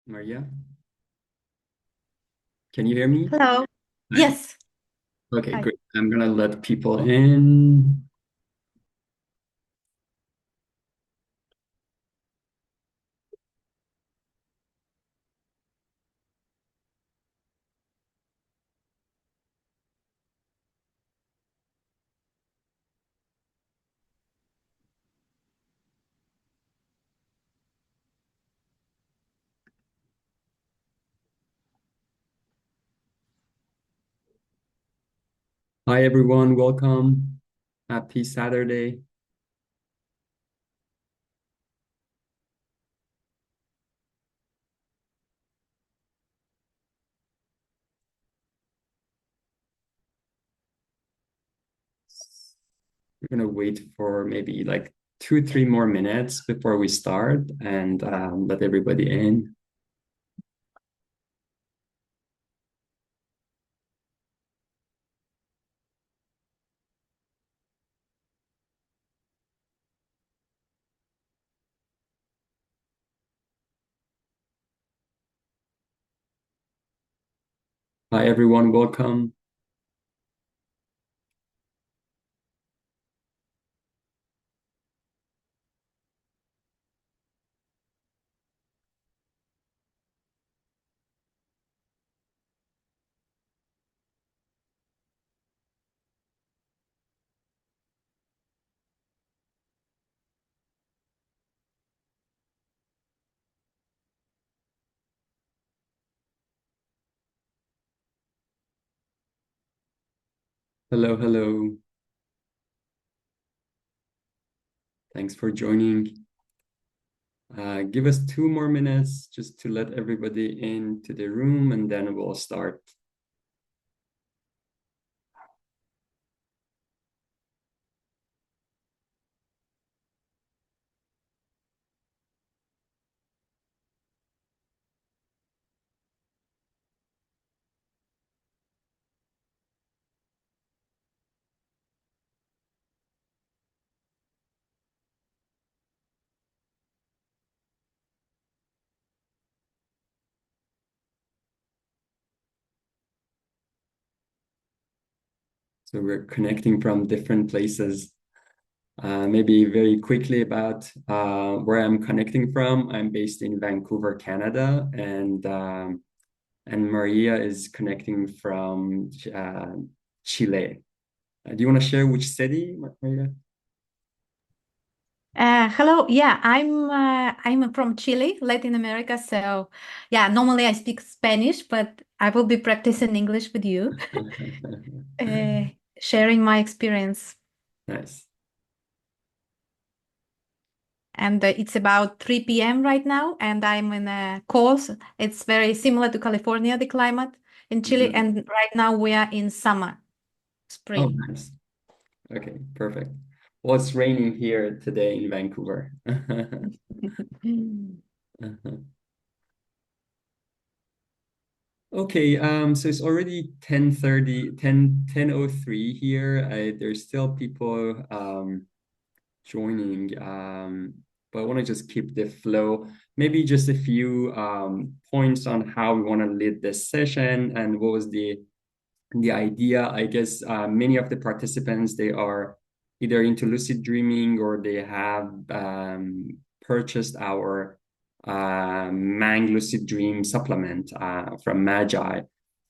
Maria, can you hear me? Hello. Hi. Yes. Okay, Hi. great. I'm gonna let people in. Hi, everyone. Welcome. Happy Saturday. We're gonna wait for maybe like 2, 3 more minutes before we start and let everybody in. Hi, everyone. Welcome. Hello, hello. Thanks for joining. Give us 2 more minutes just to let everybody into the room and then we'll start. So we're connecting from different places. Maybe very quickly about where I'm connecting from. I'm based in Vancouver, Canada, and Maria is connecting from Chile. Do you want to share which city, Maria? Hello. Yeah, I'm from Chile, Latin America. So, yeah, normally I speak Spanish, but I will be practicing English with you, uh, sharing my experience. Nice. And it's about 3 p.m. right now, and I'm in a course. It's very similar to California, the climate in Chile, Mhm. and right now we are in summer, Oh, spring. nice. Okay, perfect. Well, it's raining here today in Vancouver. Okay, so it's already 10:30, 10:03 here. There's still people joining, but I want to just keep the flow. Maybe just a few points on how we want to lead this session and what was the idea. I guess many of the participants, they are either into lucid dreaming or they have purchased our Mang lucid dream supplement from Magi.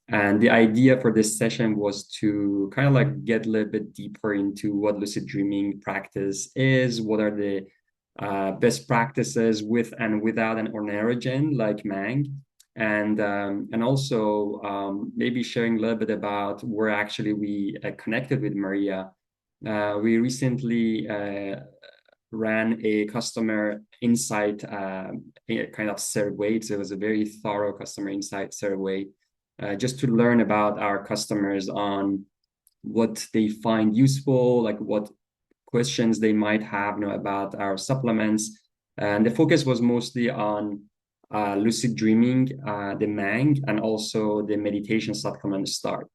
And the idea for this session was to kind of like get a little bit deeper into what lucid dreaming practice is, what are the best practices with and without an ornithorogen like Mang, and also maybe sharing a little bit about where actually we connected with Maria. We recently ran a customer insight kind of survey. So it was a very thorough customer insight survey just to learn about our customers on what they find useful, like what questions they might have, about our supplements. And the focus was mostly on lucid dreaming, the Mang, and also the meditation supplement start.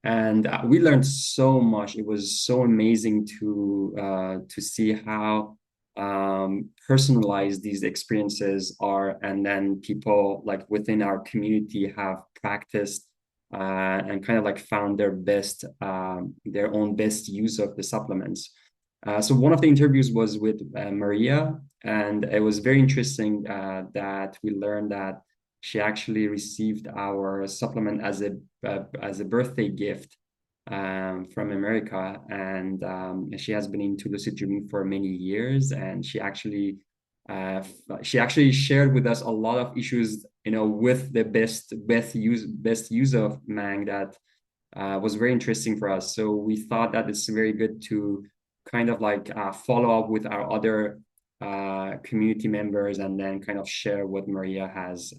And we learned so much. It was so amazing to see how personalize these experiences are, and then people like within our community have practiced and kind of like found their own best use of the supplements. So one of the interviews was with Maria, and it was very interesting that we learned that she actually received our supplement as a birthday gift from America, and she has been into lucid dreaming for many years, and she actually shared with us a lot of issues, with the best use of Mang that was very interesting for us. So we thought that it's very good to kind of like follow up with our other community members and then kind of share what Maria has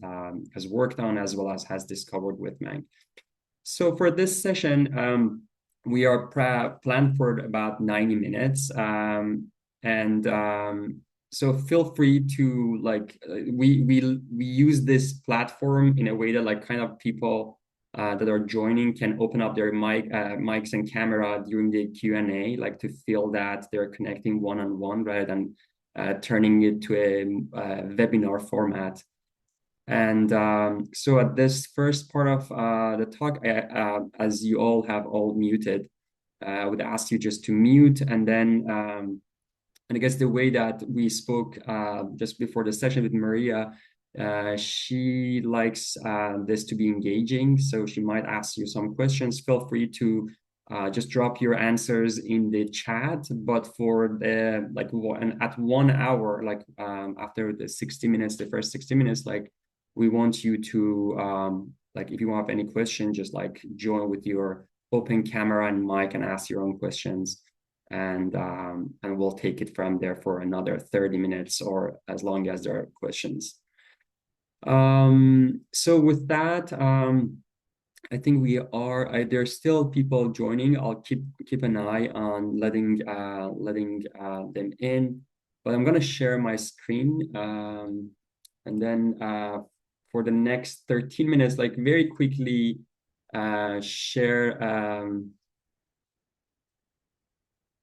worked on as well as has discovered with Mang. So for this session, we are planned for about 90 minutes. So feel free to we use this platform in a way that like kind of people that are joining can open up their mics and camera during the Q&A, like to feel that they're connecting one-on-one rather than turning it to a webinar format. And so at this first part of the talk, as you all have all muted, I would ask you just to mute, and then and I guess the way that we spoke just before the session with Maria, she likes this to be engaging, so she might ask you some questions. Feel free to just drop your answers in the chat, but for the at 1 hour, after the 60 minutes, the first 60 minutes, we want you to if you have any question, just join with your open camera and mic and ask your own questions, and we'll take it from there for another 30 minutes or as long as there are questions. So with that, I think there's still people joining. I'll keep an eye on letting them in, but I'm gonna share my screen, and then for the next 13 minutes, very quickly share a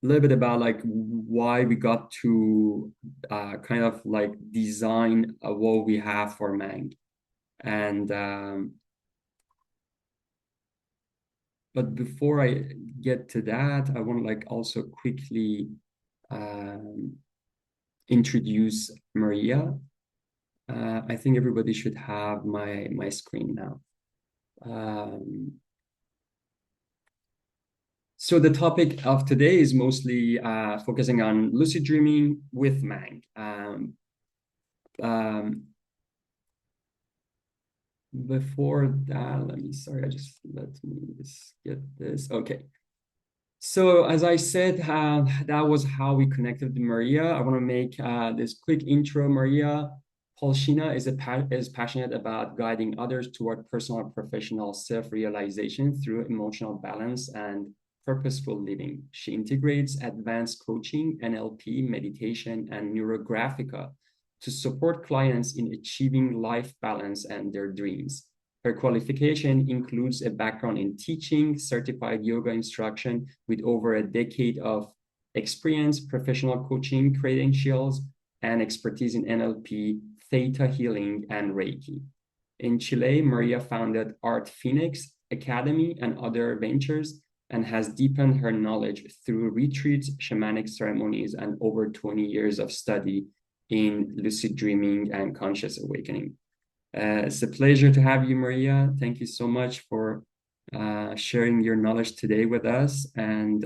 little bit about why we got to kind of design what we have for Mang. And but before I get to that, I want to also quickly introduce Maria. I think everybody should have my screen now. So the topic of today is mostly focusing on lucid dreaming with Mang. Before that, let me just get this. Okay. So as I said, that was how we connected with Maria. I want to make this quick intro. Maria Palshina is passionate about guiding others toward personal and professional self-realization through emotional balance and purposeful living. She integrates advanced coaching, NLP, meditation, and neurographica to support clients in achieving life balance and their dreams. Her qualification includes a background in teaching, certified yoga instruction with over a decade of experience, professional coaching credentials, and expertise in NLP, theta healing, and Reiki. In Chile, Maria founded Art Phoenix Academy and other ventures, and has deepened her knowledge through retreats, shamanic ceremonies, and over 20 years of study in lucid dreaming and conscious awakening. It's a pleasure to have you, Maria. Thank you so much for sharing your knowledge today with us. And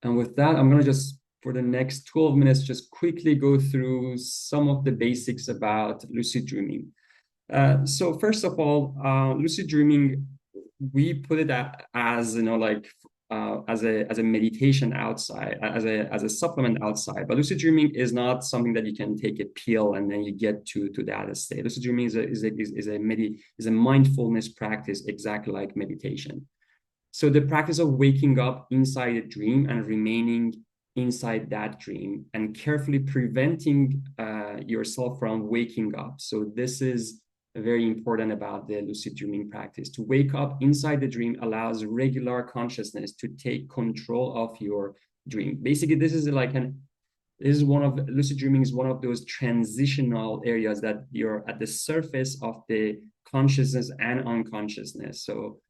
with that, I'm going to just, for the next 12 minutes, just quickly go through some of the basics about lucid dreaming. So first of all, lucid dreaming, we put it as as a meditation outside, as a supplement outside. But lucid dreaming is not something that you can take a pill and then you get to that state. Lucid dreaming is a mindfulness practice, exactly like meditation. So the practice of waking up inside a dream and remaining inside that dream and carefully preventing yourself from waking up. So this is very important about the lucid dreaming practice. To wake up inside the dream allows regular consciousness to take control of your dream. Basically, this is like lucid dreaming is one of those transitional areas that you're at the surface of the consciousness and unconsciousness. So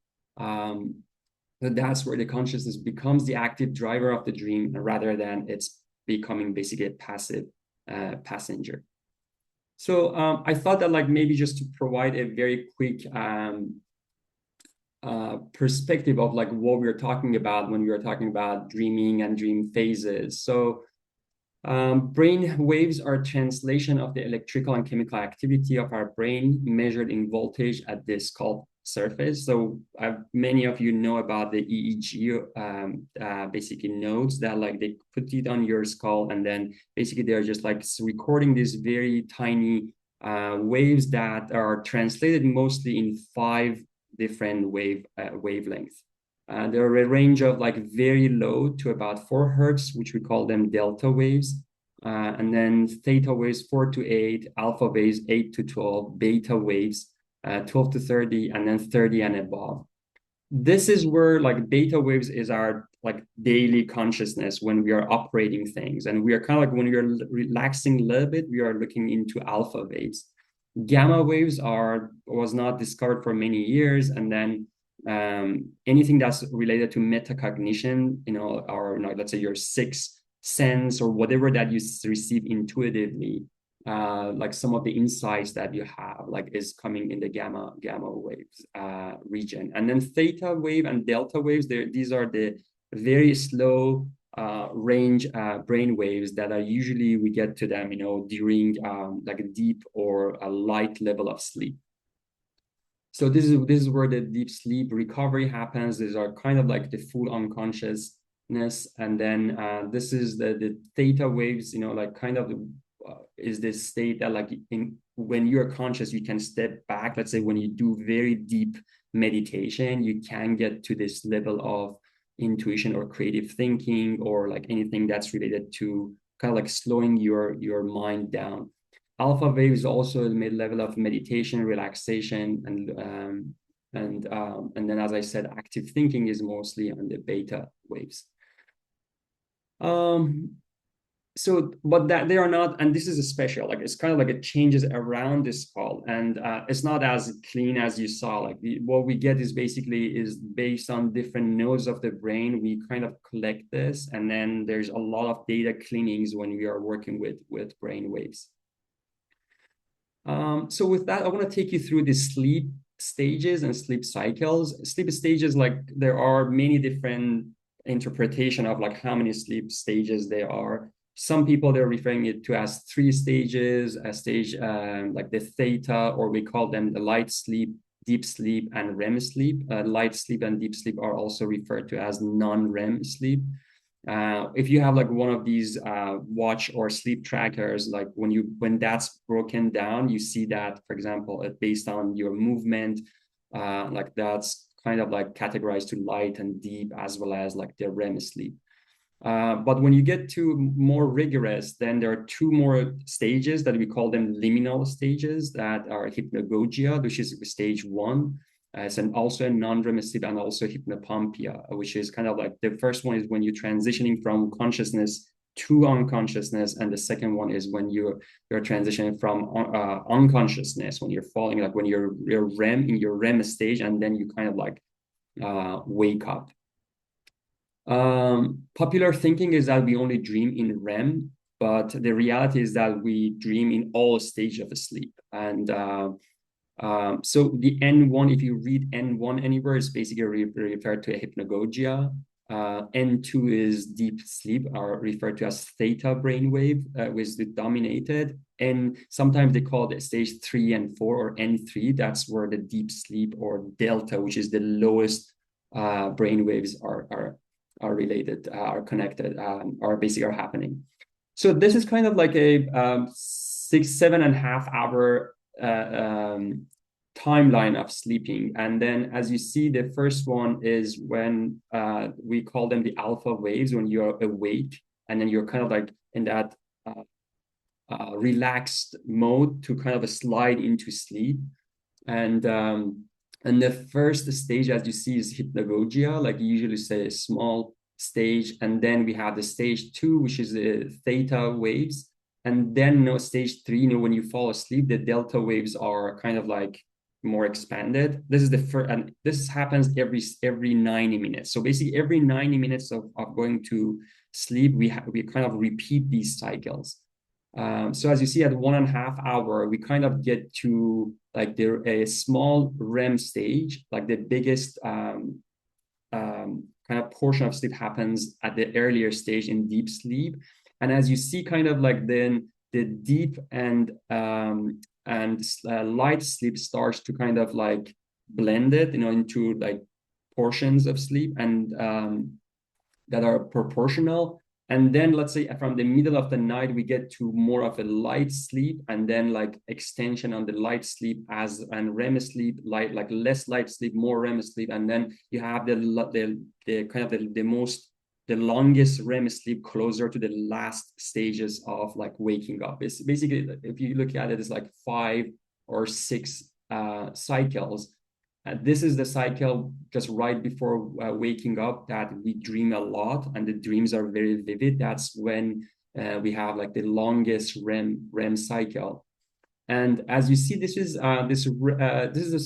that's where the consciousness becomes the active driver of the dream rather than it's becoming basically a passive passenger. So I thought that like maybe just to provide a very quick perspective of like what we're talking about when we are talking about dreaming and dream phases. So brain waves are a translation of the electrical and chemical activity of our brain measured in voltage at the skull surface. So many of you know about the EEG basically nodes that like they put it on your skull, and then basically they're just like recording these very tiny waves that are translated mostly in 5 different wavelengths. There are a range of like very low to about 4 hertz, which we call them delta waves. And then theta waves 4 to 8, alpha waves 8 to 12, beta waves 12 to 30, and then 30 and above. This is where like beta waves is our like daily consciousness when we are operating things. And we are kind of like when we are relaxing a little bit, we are looking into alpha waves. Gamma waves was not discovered for many years, and then anything that's related to metacognition, or let's say your sixth sense or whatever that you receive intuitively, like some of the insights that you have, like is coming in the gamma waves region. And then theta wave and delta waves, these are the very slow range brain waves that are usually we get to them, during like a deep or a light level of sleep. So this is where the deep sleep recovery happens. These are kind of like the full unconsciousness, and then this is the theta waves. Like kind of is this state that like when you're conscious, you can step back. Let's say when you do very deep meditation, you can get to this level of intuition or creative thinking or like anything that's related to kind of like slowing your mind down. Alpha wave is also the mid-level of meditation, relaxation, and then, as I said, active thinking is mostly on the beta waves. But that they are not, and this is a special, like it's kind of like it changes around the skull, and it's not as clean as you saw. Like what we get is based on different nodes of the brain. We kind of collect this, and then there's a lot of data cleanings when we are working with brain waves. So with that, I want to take you through the sleep stages and sleep cycles. Sleep stages, like there are many different interpretation of like how many sleep stages there are. Some people, they're referring it to as 3 stages, a stage like the theta, or we call them the light sleep, deep sleep, and REM sleep. Light sleep and deep sleep are also referred to as non-REM sleep. If you have like one of these watch or sleep trackers, like when that's broken down, you see that, for example, based on your movement, like that's kind of like categorized to light and deep, as well as like the REM sleep. But when you get to more rigorous, then there are 2 more stages that we call them liminal stages, that are hypnagogia, which is stage 1. It's also a non-REM sleep, and also hypnopompia, which is kind of like the first one is when you're transitioning from consciousness to unconsciousness, and the second one is when you're transitioning from unconsciousness, when you're falling, like when you're REM in your REM stage, and then you kind of like wake up. Popular thinking is that we only dream in REM, but the reality is that we dream in all stages of sleep. And so the N1, if you read N1 anywhere, is basically referred to a hypnagogia. N2 is deep sleep, or referred to as theta brainwave, which is dominated. And sometimes they call it stage 3 and 4, or N3. That's where the deep sleep, or delta, which is the lowest brainwaves are related, are connected, are basically are happening. So this is kind of like a 7.5 hour timeline of sleeping. And then, as you see, the first one is when we call them the alpha waves, when you're awake, and then you're kind of like in that relaxed mode to kind of slide into sleep. And the first stage, as you see, is hypnagogia. Like you usually say a small stage, and then we have the stage 2, which is the theta waves, and then stage 3, when you fall asleep, the delta waves are kind of like more expanded. This is the first, and this happens every 90 minutes. So basically every 90 minutes of going to sleep, we kind of repeat these cycles. So as you see, at 1.5 hour, we kind of get to like a small REM stage, like the biggest kind of portion of sleep happens at the earlier stage in deep sleep. And as you see, kind of like then the deep and light sleep starts to kind of like blend it, into like portions of sleep, and that are proportional. And then let's say from the middle of the night, we get to more of a light sleep, and then like extension on the light sleep and REM sleep, like less light sleep, more REM sleep. And then you have the kind of the longest REM sleep closer to the last stages of like waking up. It's basically, if you look at it, it's like 5 or 6 cycles. This is the cycle just right before waking up that we dream a lot, and the dreams are very vivid. That's when we have like the longest REM cycle. And as you see, this is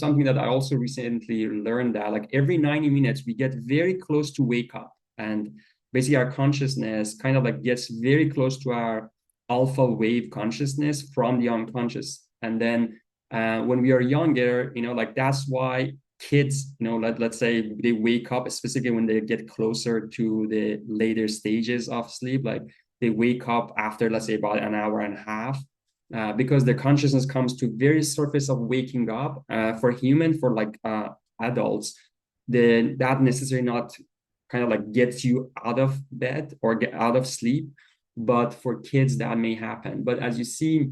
something that I also recently learned, that like every 90 minutes we get very close to wake up, and basically our consciousness kind of like gets very close to our alpha wave consciousness from the unconscious. And then when we are younger, like that's why kids, let's say they wake up, specifically when they get closer to the later stages of sleep, like they wake up after, let's say, about an hour and a half, because their consciousness comes to very surface of waking up. For like adults, that necessarily not kind of like gets you out of bed or get out of sleep, but for kids that may happen. But as you see,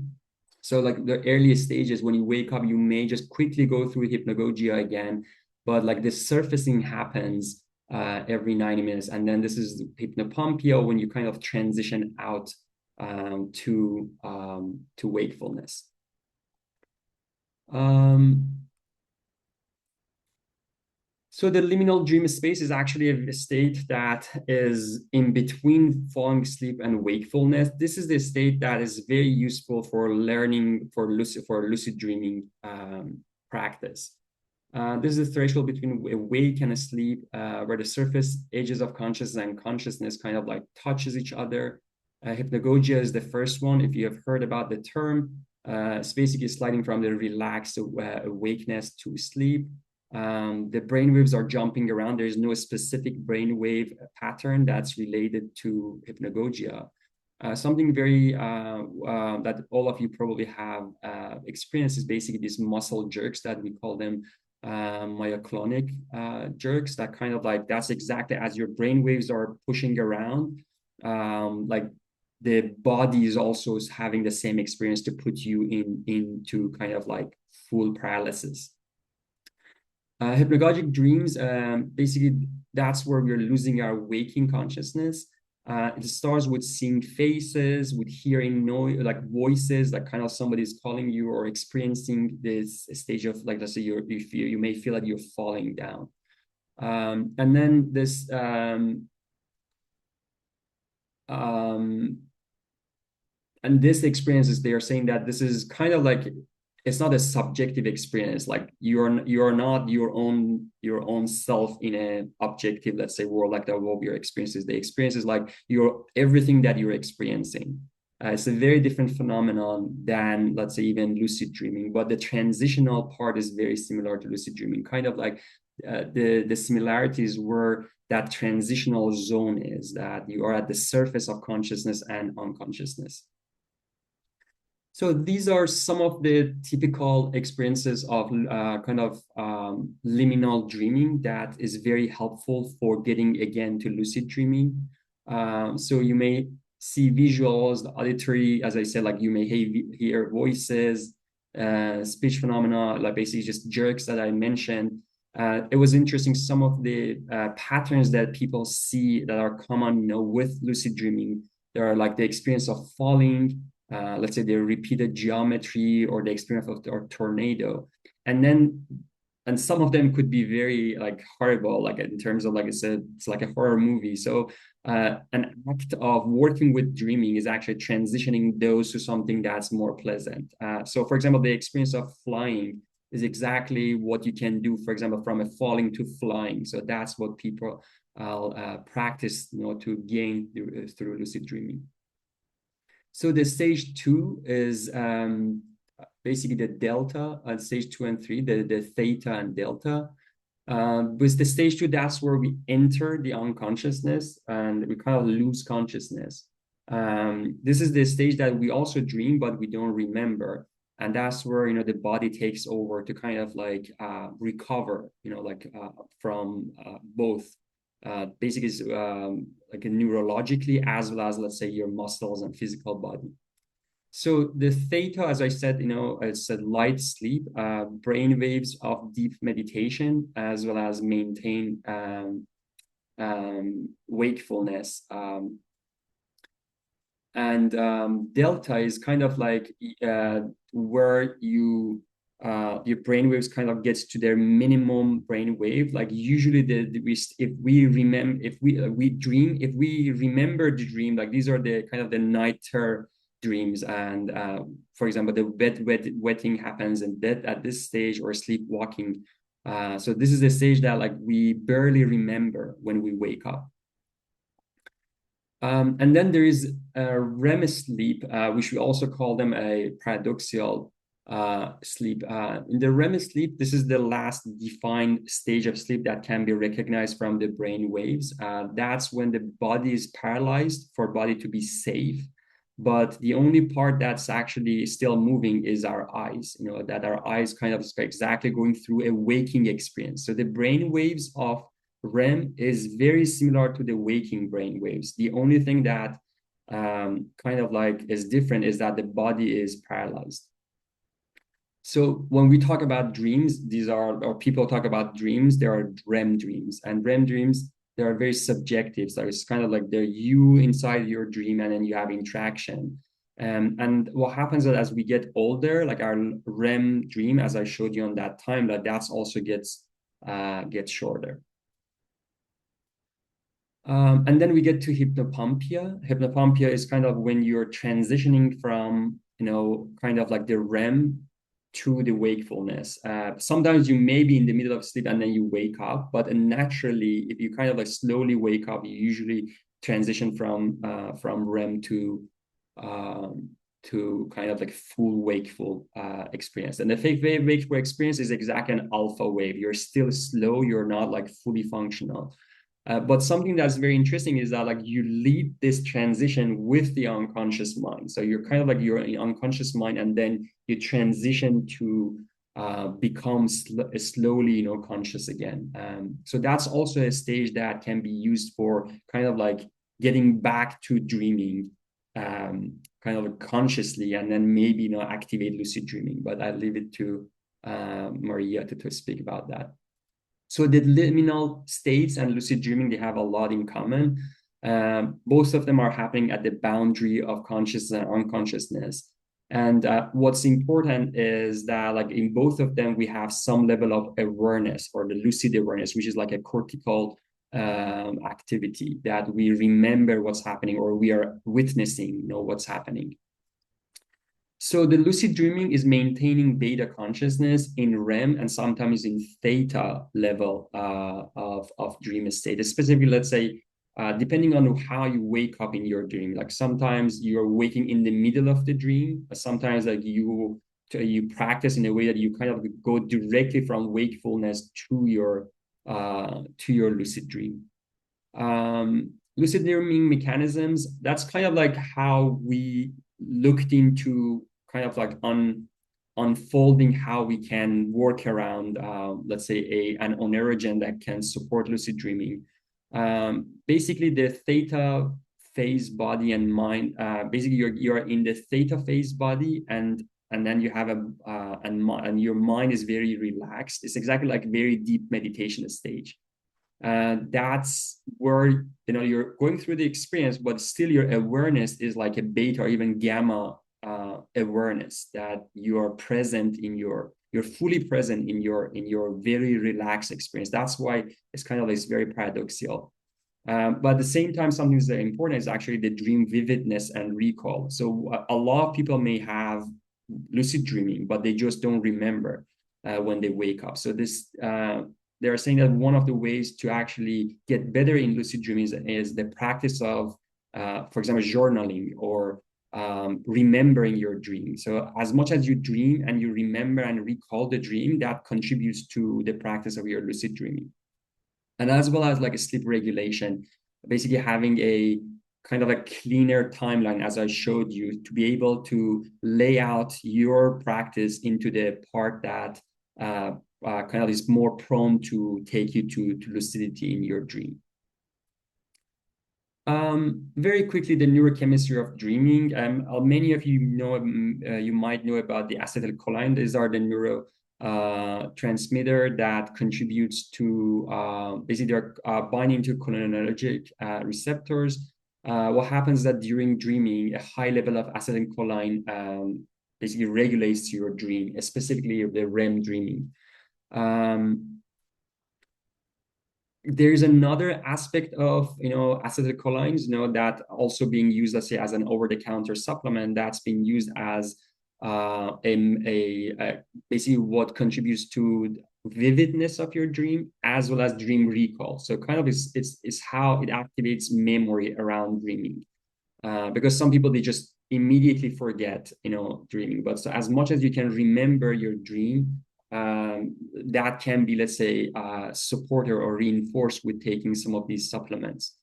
so like the earliest stages, when you wake up, you may just quickly go through hypnagogia again, but like the surfacing happens every 90 minutes. And then this is hypnopompia, when you kind of transition out to wakefulness. So the liminal dream space is actually a state that is in between falling asleep and wakefulness. This is the state that is very useful for learning for lucid dreaming practice. This is the threshold between awake and asleep, where the surface edges of consciousness and consciousness kind of like touches each other. Hypnagogia is the first one, if you have heard about the term. It's basically sliding from the relaxed awakeness to sleep. The brain waves are jumping around. There's no specific brainwave pattern that's related to hypnagogia. Something very that all of you probably have experienced is basically these muscle jerks that we call them myoclonic jerks. That kind of like, that's exactly as your brain waves are pushing around, like the body is also having the same experience to put you into kind of like full paralysis. Hypnagogic dreams, basically, that's where we're losing our waking consciousness. It starts with seeing faces, with hearing noise, like voices, like kind of somebody's calling you, or experiencing this stage of, like, let's say you may feel like you're falling down. And then this, and this experiences, they are saying that this is kind of like, it's not a subjective experience. Like you're not your own self in an objective, let's say, world, like the world your experiences. The experience is like everything that you're experiencing. It's a very different phenomenon than, let's say, even lucid dreaming. But the transitional part is very similar to lucid dreaming. Kind of like the similarities where that transitional zone is, that you are at the surface of consciousness and unconsciousness. So these are some of the typical experiences of kind of liminal dreaming that is very helpful for getting again to lucid dreaming. So you may see visuals, the auditory, as I said, like you may hear voices, speech phenomena, like basically just jerks that I mentioned. It was interesting, some of the patterns that people see that are common, with lucid dreaming. There are like the experience of falling, let's say the repeated geometry, or the experience of a tornado. And then and some of them could be very like horrible, like in terms of, like I said, it's like a horror movie. So an act of working with dreaming is actually transitioning those to something that's more pleasant. So for example, the experience of flying is exactly what you can do, for example, from a falling to flying. So that's what people practice, to gain through lucid dreaming. So the stage 2 is basically the delta, stage 2 and 3, the theta and delta. With the stage 2, that's where we enter the unconsciousness and we kind of lose consciousness. This is the stage that we also dream, but we don't remember. And that's where, the body takes over to kind of like recover, from both basically like neurologically, as well as, let's say, your muscles and physical body. So the theta, as I said, it's a light sleep, brain waves of deep meditation, as well as maintain wakefulness. And delta is kind of like where your brain waves kind of gets to their minimum brain wave. Like usually if we remember the dream, like these are the kind of the nighter dreams. And for example, the wetting happens at this stage, or sleepwalking. So this is the stage that like we barely remember when we wake up. And then there is a REM sleep, which we also call them a paradoxical sleep. In the REM sleep, this is the last defined stage of sleep that can be recognized from the brain waves. That's when the body is paralyzed for body to be safe. But the only part that's actually still moving is our eyes, that our eyes kind of exactly going through a waking experience. So the brain waves of REM is very similar to the waking brain waves. The only thing that kind of like is different is that the body is paralyzed. So when we talk about dreams, or people talk about dreams, there are REM dreams. And REM dreams, they are very subjective. So it's kind of like they're you inside your dream, and then you have interaction. And what happens is, as we get older, like our REM dream, as I showed you on that time, that's also gets shorter. And then we get to hypnopompia. Hypnopompia is kind of when you're transitioning from, kind of like the REM to the wakefulness. Sometimes you may be in the middle of sleep and then you wake up, but naturally, if you kind of like slowly wake up, you usually transition from REM to kind of like full wakeful experience. And the wakeful experience is exactly an alpha wave. You're still slow, you're not like fully functional. But something that's very interesting is that like you lead this transition with the unconscious mind. So you're kind of like your unconscious mind, and then you transition to become slowly, conscious again. So that's also a stage that can be used for kind of like getting back to dreaming, kind of consciously, and then maybe, activate lucid dreaming. But I'll leave it to Maria to speak about that. So the liminal states and lucid dreaming, they have a lot in common. Both of them are happening at the boundary of consciousness and unconsciousness. And what's important is that like in both of them, we have some level of awareness, or the lucid awareness, which is like a cortical activity that we remember what's happening, or we are witnessing, what's happening. So the lucid dreaming is maintaining beta consciousness in REM and sometimes in theta level of dream state. Specifically, let's say, depending on how you wake up in your dream, like sometimes you're waking in the middle of the dream, sometimes like you practice in a way that you kind of go directly from wakefulness to your lucid dream. Lucid dreaming mechanisms, that's kind of like how we looked into kind of like unfolding how we can work around, let's say, an oneirogen that can support lucid dreaming. Basically, the theta phase body and mind, basically you're in the theta phase body, and then you have and your mind is very relaxed. It's exactly like very deep meditation stage. That's where you're going through the experience, but still your awareness is like a beta or even gamma awareness, that you are present in you're fully present in your very relaxed experience. That's why it's kind of like, it's very paradoxical. But at the same time, something that's important is actually the dream vividness and recall. So a lot of people may have lucid dreaming, but they just don't remember when they wake up. So this they're saying that one of the ways to actually get better in lucid dreaming is the practice of, for example, journaling or remembering your dream. So as much as you dream and you remember and recall the dream, that contributes to the practice of your lucid dreaming. And as well as like a sleep regulation, basically having a kind of a cleaner timeline, as I showed you, to be able to lay out your practice into the part that kind of is more prone to take you to lucidity in your dream. Very quickly, the neurochemistry of dreaming. Many of you know, you might know about the acetylcholine. These are the neurotransmitter that contributes to basically they're binding to cholinergic receptors. What happens is that during dreaming, a high level of acetylcholine basically regulates your dream, specifically the REM dreaming. There's another aspect of acetylcholines, that also being used, let's say, as an over-the-counter supplement that's being used as basically what contributes to vividness of your dream as well as dream recall. So kind of it's how it activates memory around dreaming, because some people, they just immediately forget dreaming. But so as much as you can remember your dream, that can be, let's say, supported or reinforced with taking some of these supplements.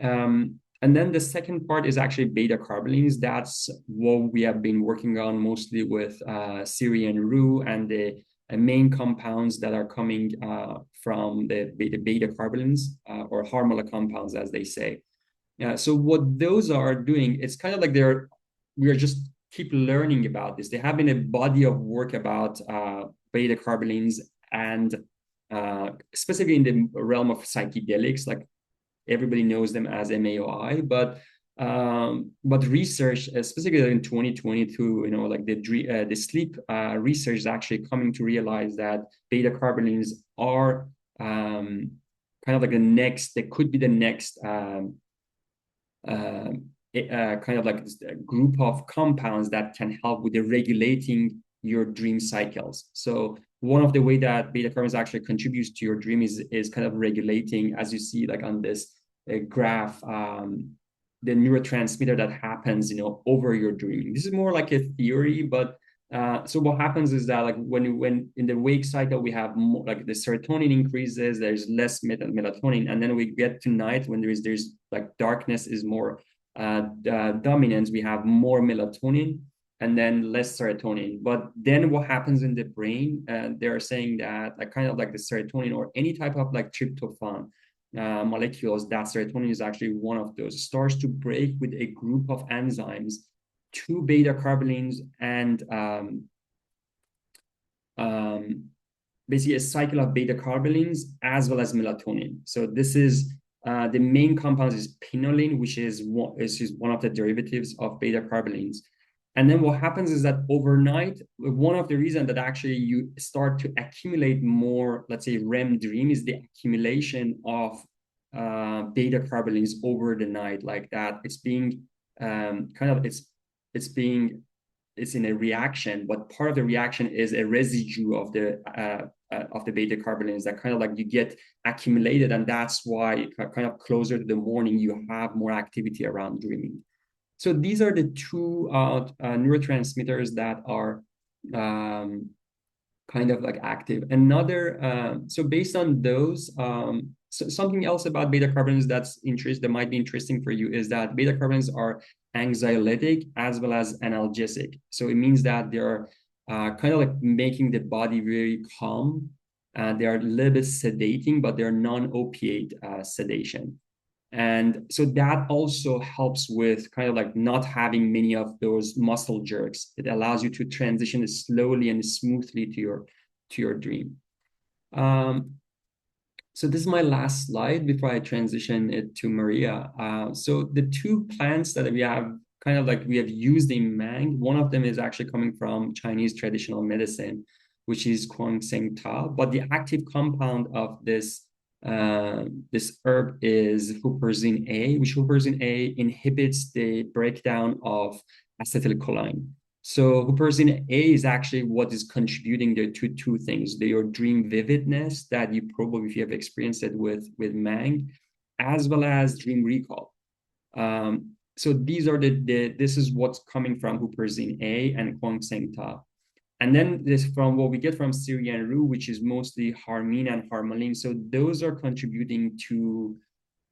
And then the second part is actually beta carbolines. That's what we have been working on mostly with Siri and Rue, and the main compounds that are coming from the beta carbolines, or harmala compounds, as they say. So what those are doing, it's kind of like we are just keep learning about this. There have been a body of work about beta carbolines, and specifically in the realm of psychedelics, like everybody knows them as MAOI, but research, specifically in 2022, like the sleep research is actually coming to realize that beta carbolines are kind of like they could be the next kind of like a group of compounds that can help with the regulating your dream cycles. So one of the way that beta carotene actually contributes to your dream is kind of regulating, as you see like on this graph, the neurotransmitter that happens over your dreaming. This is more like a theory, but so what happens is that like when in the wake cycle we have more, like the serotonin increases, there's less melatonin, and then we get to night when there's like darkness is more dominant, we have more melatonin and then less serotonin. But then what happens in the brain, they're saying that like kind of like the serotonin or any type of like tryptophan molecules, that serotonin is actually one of those, starts to break with a group of enzymes, two beta carbolines, and basically a cycle of beta carbolines as well as melatonin. So this is the main compound is pinolin, which is one of the derivatives of beta carbolines. And then what happens is that overnight, one of the reasons that actually you start to accumulate more, let's say, REM dream is the accumulation of beta carbolines over the night, like that. It's being it's in a reaction, but part of the reaction is a residue of the beta carbolines that kind of like you get accumulated, and that's why kind of closer to the morning you have more activity around dreaming. So these are the two neurotransmitters that are kind of like active. So based on those, so something else about beta carbolines that might be interesting for you is that beta carbolines are anxiolytic as well as analgesic. So it means that they're kind of like making the body very calm. They are a little bit sedating, but they're non-opiate sedation. And so that also helps with kind of like not having many of those muscle jerks. It allows you to transition slowly and smoothly to your dream. So this is my last slide before I transition it to Maria. So the two plants that we have kind of like we have used in Mang. One of them is actually coming from Chinese traditional medicine, which is Kuang Seng Ta. But the active compound of this herb is huperzine A, which huperzine A inhibits the breakdown of acetylcholine. So huperzine A is actually what is contributing there to two things: your dream vividness that you probably, if you have experienced it with Mang, as well as dream recall. So these are this is what's coming from huperzine A and Kuang Seng Ta. And then this from what we get from Syrian Rue, which is mostly harmine and harmaline. So those are contributing to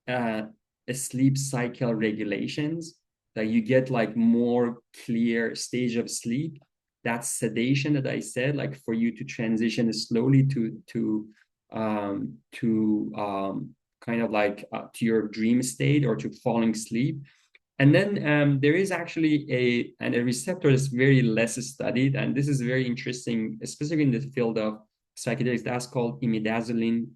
a sleep cycle regulations, that you get like more clear stage of sleep. That sedation that I said, like for you to transition slowly to kind of like to your dream state or to falling asleep. And then there is actually a receptor that's very less studied, and this is very interesting, especially in the field of psychedelics. That's called imidazoline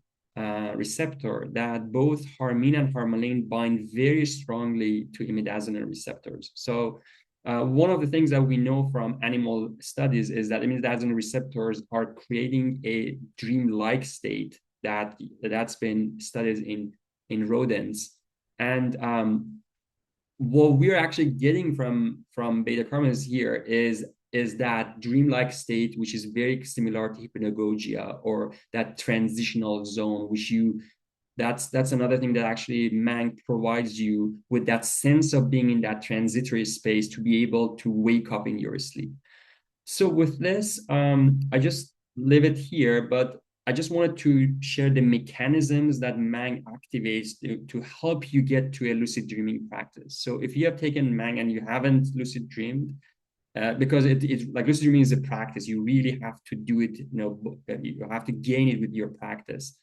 receptor, that both harmine and harmaline bind very strongly to imidazoline receptors. So one of the things that we know from animal studies is that imidazoline receptors are creating a dream-like state that's been studied in rodents. And what we're actually getting from beta carotenoids here is that dreamlike state, which is very similar to hypnagogia, or that transitional zone, which that's another thing that actually Mang provides you with, that sense of being in that transitory space to be able to wake up in your sleep. So with this, I just leave it here, but I just wanted to share the mechanisms that Mang activates to help you get to a lucid dreaming practice. So if you have taken Mang and you haven't lucid dreamed, because it's like lucid dreaming is a practice, you really have to do it, you have to gain it with your practice.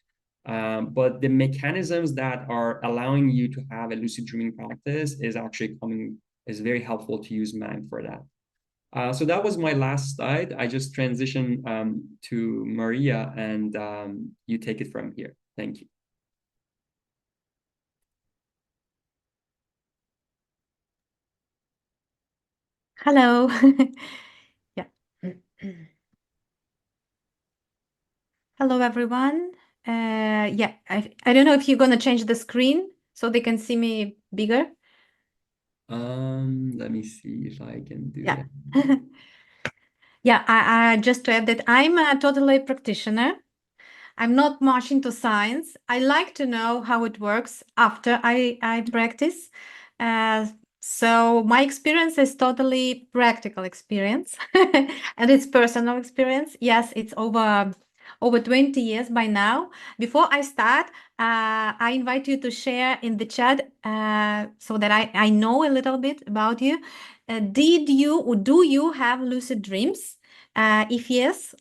But the mechanisms that are allowing you to have a lucid dreaming practice is very helpful to use Mang for that. So that was my last slide. I just transition to Maria, and you take it from here. Thank you. Hello. Yeah. Hello, everyone. Yeah, I don't know if you're going to change the screen so they can see me bigger. Let me see if I can do Yeah. that. Yeah, I just to add that I'm a totally practitioner. I'm not much into science. I like to know how it works after I practice. Uh, so my experience is totally practical experience and it's personal experience. Yes, it's over 20 years by now. Before I start, I invite you to share in the chat so that I know a little bit about you. Did you or do you have lucid dreams? If yes,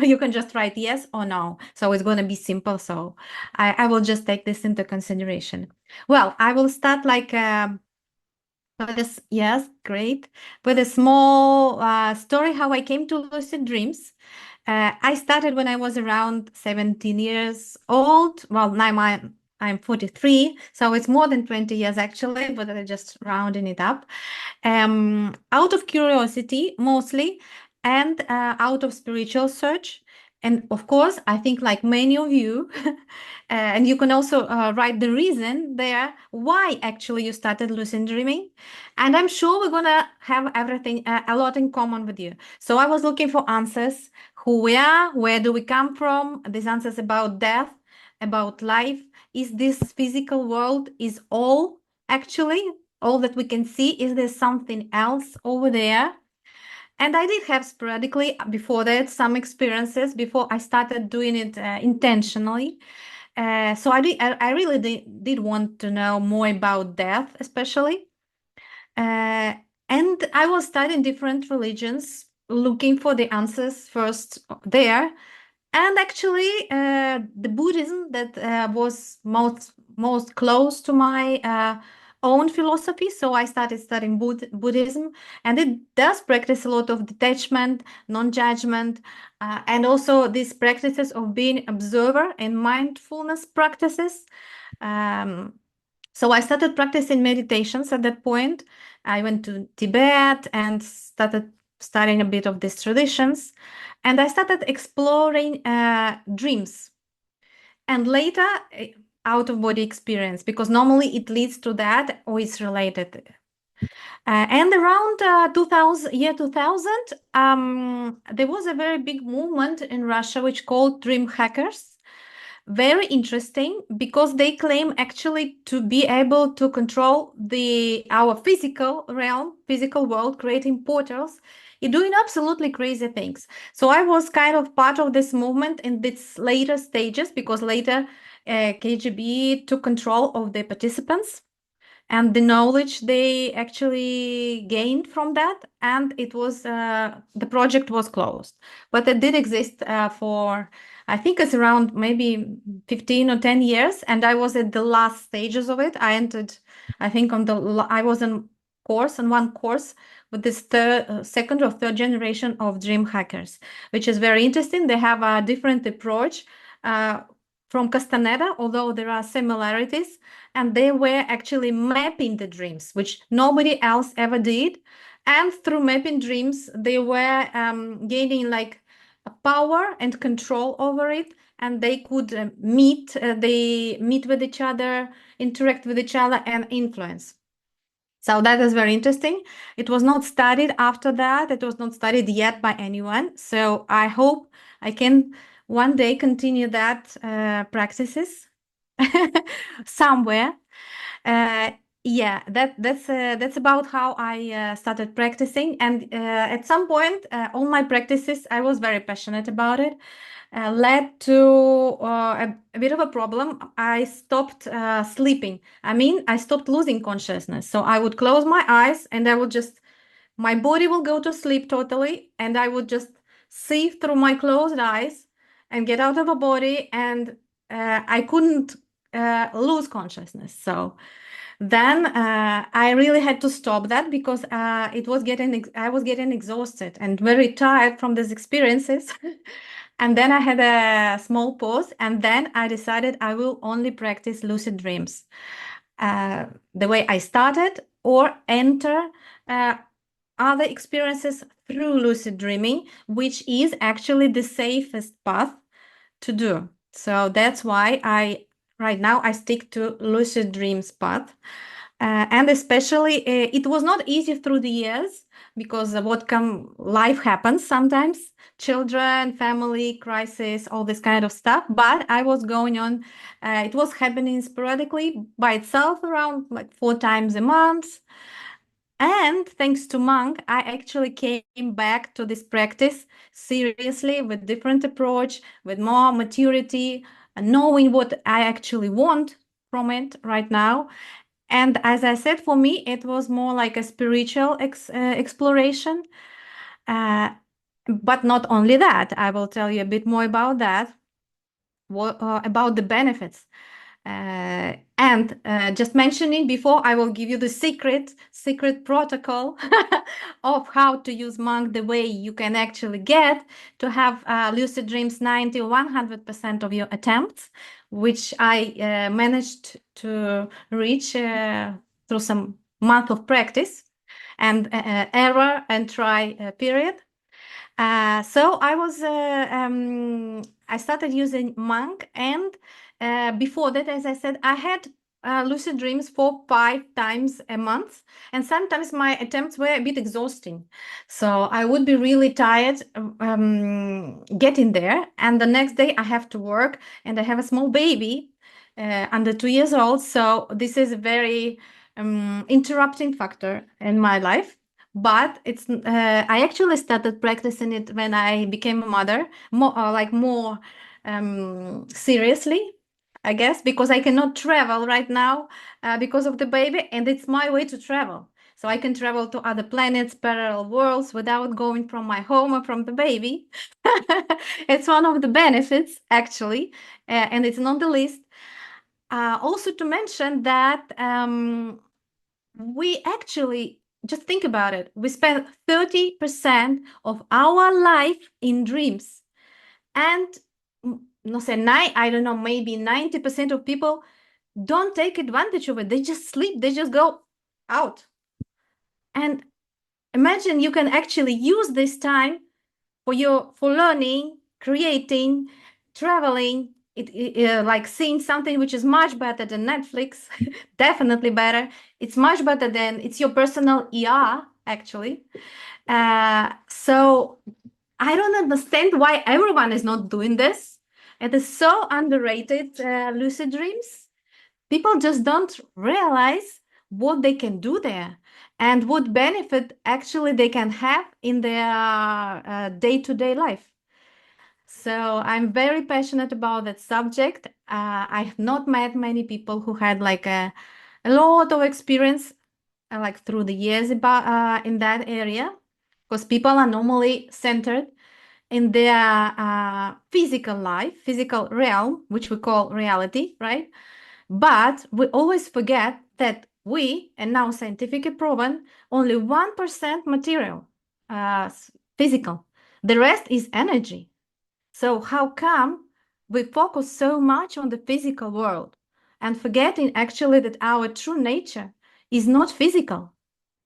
you can just write yes or no. So it's going to be simple. So I will just take this into consideration. Well, I will start like with this. Yes, great. With a small story how I came to lucid dreams. I started when I was around 17 years old. Well, now I'm 43, so it's more than 20 years actually, but I'm just rounding it up. Out of curiosity mostly, and out of spiritual search. And of course, I think like many of you, and you can also write the reason there why actually you started lucid dreaming. And I'm sure we're gonna have everything a lot in common with you. So I was looking for answers: who we are, where do we come from? These answers about death, about life. Is this physical world is all actually all that we can see? Is there something else over there? And I did have sporadically before that some experiences before I started doing it intentionally. So I really did want to know more about death, especially. Uh, and I was studying different religions, looking for the answers first there. And actually, the Buddhism that was most close to my own philosophy. So I started studying Buddhism, and it does practice a lot of detachment, non-judgment, and also these practices of being observer and mindfulness practices. Um, So I started practicing meditations at that point. I went to Tibet and started studying a bit of these traditions. And I started exploring dreams and later out of body experience, because normally it leads to that or it's related. And around 2000, there was a very big movement in Russia which called dream hackers. Very interesting because they claim actually to be able to control our physical realm, physical world, creating portals. You're doing absolutely crazy things. So I was kind of part of this movement in its later stages, because later KGB took control of the participants and the knowledge they actually gained from that, and it was the project was closed, but it did exist for, I think it's around maybe 15 or 10 years, and I was at the last stages of it. I entered, I think I was on one course with this second or third generation of dream hackers, which is very interesting. They have a different approach from Castaneda, although there are similarities, and they were actually mapping the dreams, which nobody else ever did. And through mapping dreams, they were gaining like a power and control over it, and they could they meet with each other, interact with each other, and influence. So that is very interesting. It was not studied after that. It was not studied yet by anyone. So I hope I can one day continue that practices somewhere. Uh, yeah, that's about how I started practicing. And at some point, all my practices, I was very passionate about it, led to a bit of a problem. I stopped sleeping. I mean, I stopped losing consciousness. So I would close my eyes and I would just, my body will go to sleep totally, and I would just see through my closed eyes and get out of a body, and I couldn't lose consciousness. So then I really had to stop that because I was getting exhausted and very tired from these experiences. And then I had a small pause, and then I decided I will only practice lucid dreams the way I started, or enter uh, other experiences through lucid dreaming, which is actually the safest path to do. So that's why right now I stick to lucid dreams path. And especially it was not easy through the years, because life happens sometimes, children, family crisis, all this kind of stuff. But I was going on, it was happening sporadically by itself, around like 4 times a month. And thanks to Mang, I actually came back to this practice seriously, with different approach, with more maturity, and knowing what I actually want from it right now. And as I said, for me, it was more like a spiritual exploration. Uh, but not only that, I will tell you a bit more about that, about the benefits. And just mentioning before, I will give you the secret protocol of how to use Monk, the way you can actually get to have lucid dreams 90 or 100% of your attempts, which I managed to reach through some month of practice and error and try period. So I started using Monk, and before that, as I said, I had lucid dreams 4 5 times a month, and sometimes my attempts were a bit exhausting. So I would be really tired getting there, and the next day I have to work, and I have a small baby under 2 years old. So this is a very interrupting factor in my life. But I actually started practicing it when I became a mother, more seriously, I guess, because I cannot travel right now because of the baby, and it's my way to travel. So I can travel to other planets, parallel worlds, without going from my home or from the baby. It's one of the benefits, actually, and it's not the least. Also to mention that we actually, just think about it, we spend 30% of our life in dreams. And no say nine, I don't know, maybe 90% of people don't take advantage of it. They just sleep, they just go out. And imagine you can actually use this time for learning, creating, traveling, like seeing something which is much better than Netflix, definitely better. It's much better than it's your personal ER, actually. So I don't understand why everyone is not doing this. It is so underrated, lucid dreams. People just don't realize what they can do there and what benefit actually they can have in their day-to-day life. So I'm very passionate about that subject. I have not met many people who had like a lot of experience like through the years about in that area, because people are normally centered in their physical life, physical realm, which we call reality, right? But we always forget that we, and now scientifically proven, only 1% material, physical. The rest is energy. So how come we focus so much on the physical world and forgetting actually that our true nature is not physical?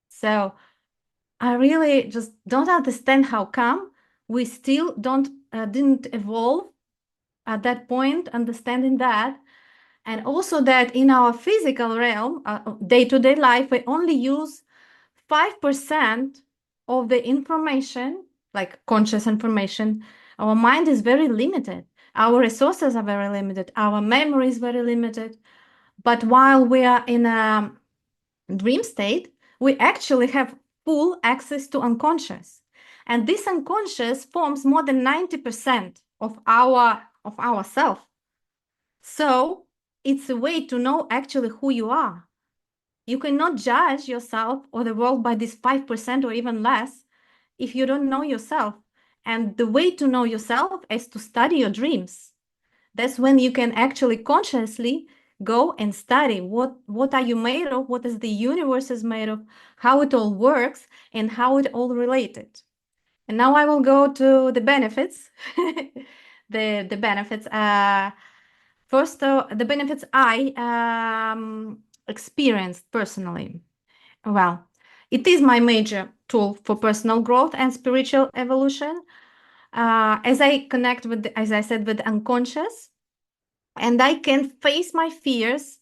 So I really just don't understand how come we still didn't evolve at that point, understanding that. And also that in our physical realm, day-to-day life, we only use 5% of the information, like conscious information. Our mind is very limited. Our resources are very limited. Our memory is very limited. But while we are in a dream state, we actually have full access to unconscious. And this unconscious forms more than 90% of our self. So it's a way to know actually who you are. You cannot judge yourself or the world by this 5% or even less if you don't know yourself. And the way to know yourself is to study your dreams. That's when you can actually consciously go and study what are you made of, what is the universe is made of, how it all works, and how it all related. And now I will go to the benefits. The benefits. First, the benefits I experienced personally. Well, it is my major tool for personal growth and spiritual evolution. As I connect with, as I said, with unconscious, and I can face my fears.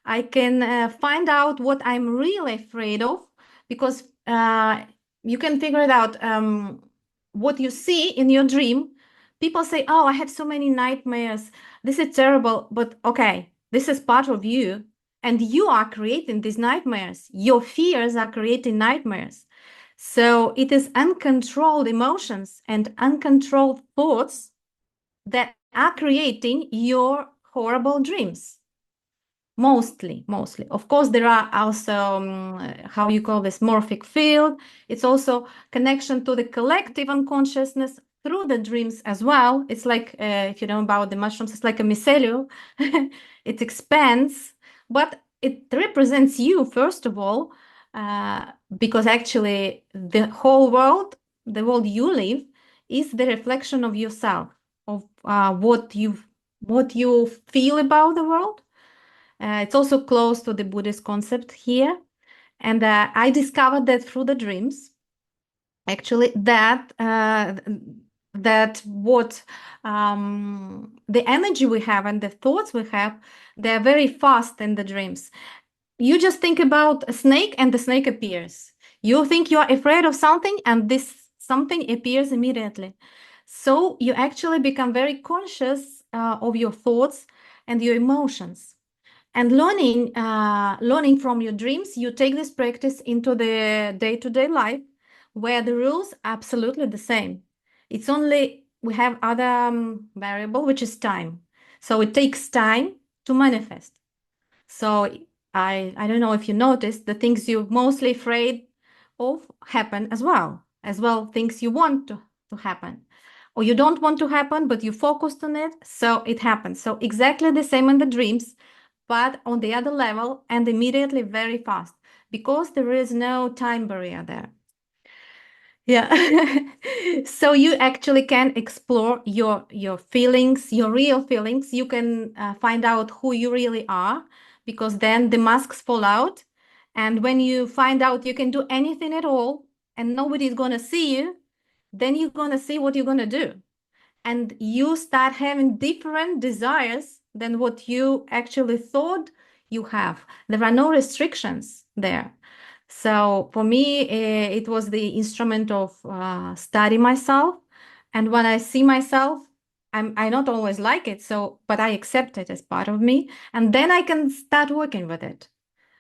I can find out what I'm really afraid of, because you can figure it out. What you see in your dream, people say, "Oh, I have so many nightmares. This is terrible." But okay, this is part of you, and you are creating these nightmares. Your fears are creating nightmares. So it is uncontrolled emotions and uncontrolled thoughts that are creating your horrible dreams. Mostly. Of course, there are also, how you call this, morphic field. It's also connection to the collective unconsciousness through the dreams as well. It's like, if you know about the mushrooms, it's like a mycelium. It expands, but it represents you, first of all, because actually the whole world, the world you live, is the reflection of yourself, of what you feel about the world. It's also close to the Buddhist concept here. And I discovered that through the dreams, actually, that what the energy we have and the thoughts we have, they're very fast in the dreams. You just think about a snake and the snake appears. You think you are afraid of something and this something appears immediately. So you actually become very conscious of your thoughts and your emotions. And learning from your dreams, you take this practice into the day-to-day life, where the rules are absolutely the same. It's only we have other variable, which is time. So it takes time to manifest. So I don't know if you noticed, the things you're mostly afraid of happen as well. Things you want to happen. Or you don't want to happen, but you focused on it, so it happens. So exactly the same in the dreams, but on the other level and immediately very fast, because there is no time barrier there. Yeah. So you actually can explore your feelings, your real feelings. You can find out who you really are, because then the masks fall out. And when you find out you can do anything at all and nobody's going to see you, then you're going to see what you're going to do. And you start having different desires than what you actually thought you have. There are no restrictions there. So for me, it was the instrument of study myself. And when I see myself, I not always like it, but I accept it as part of me. And then I can start working with it.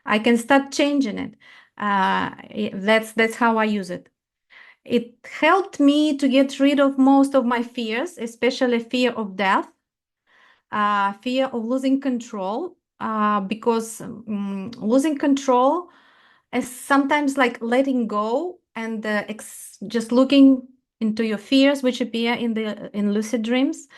I can start changing it. That's how I use it. It helped me to get rid of most of my fears, especially fear of death, fear of losing control, because losing control is sometimes like letting go and just looking into your fears, which appear in lucid dreams,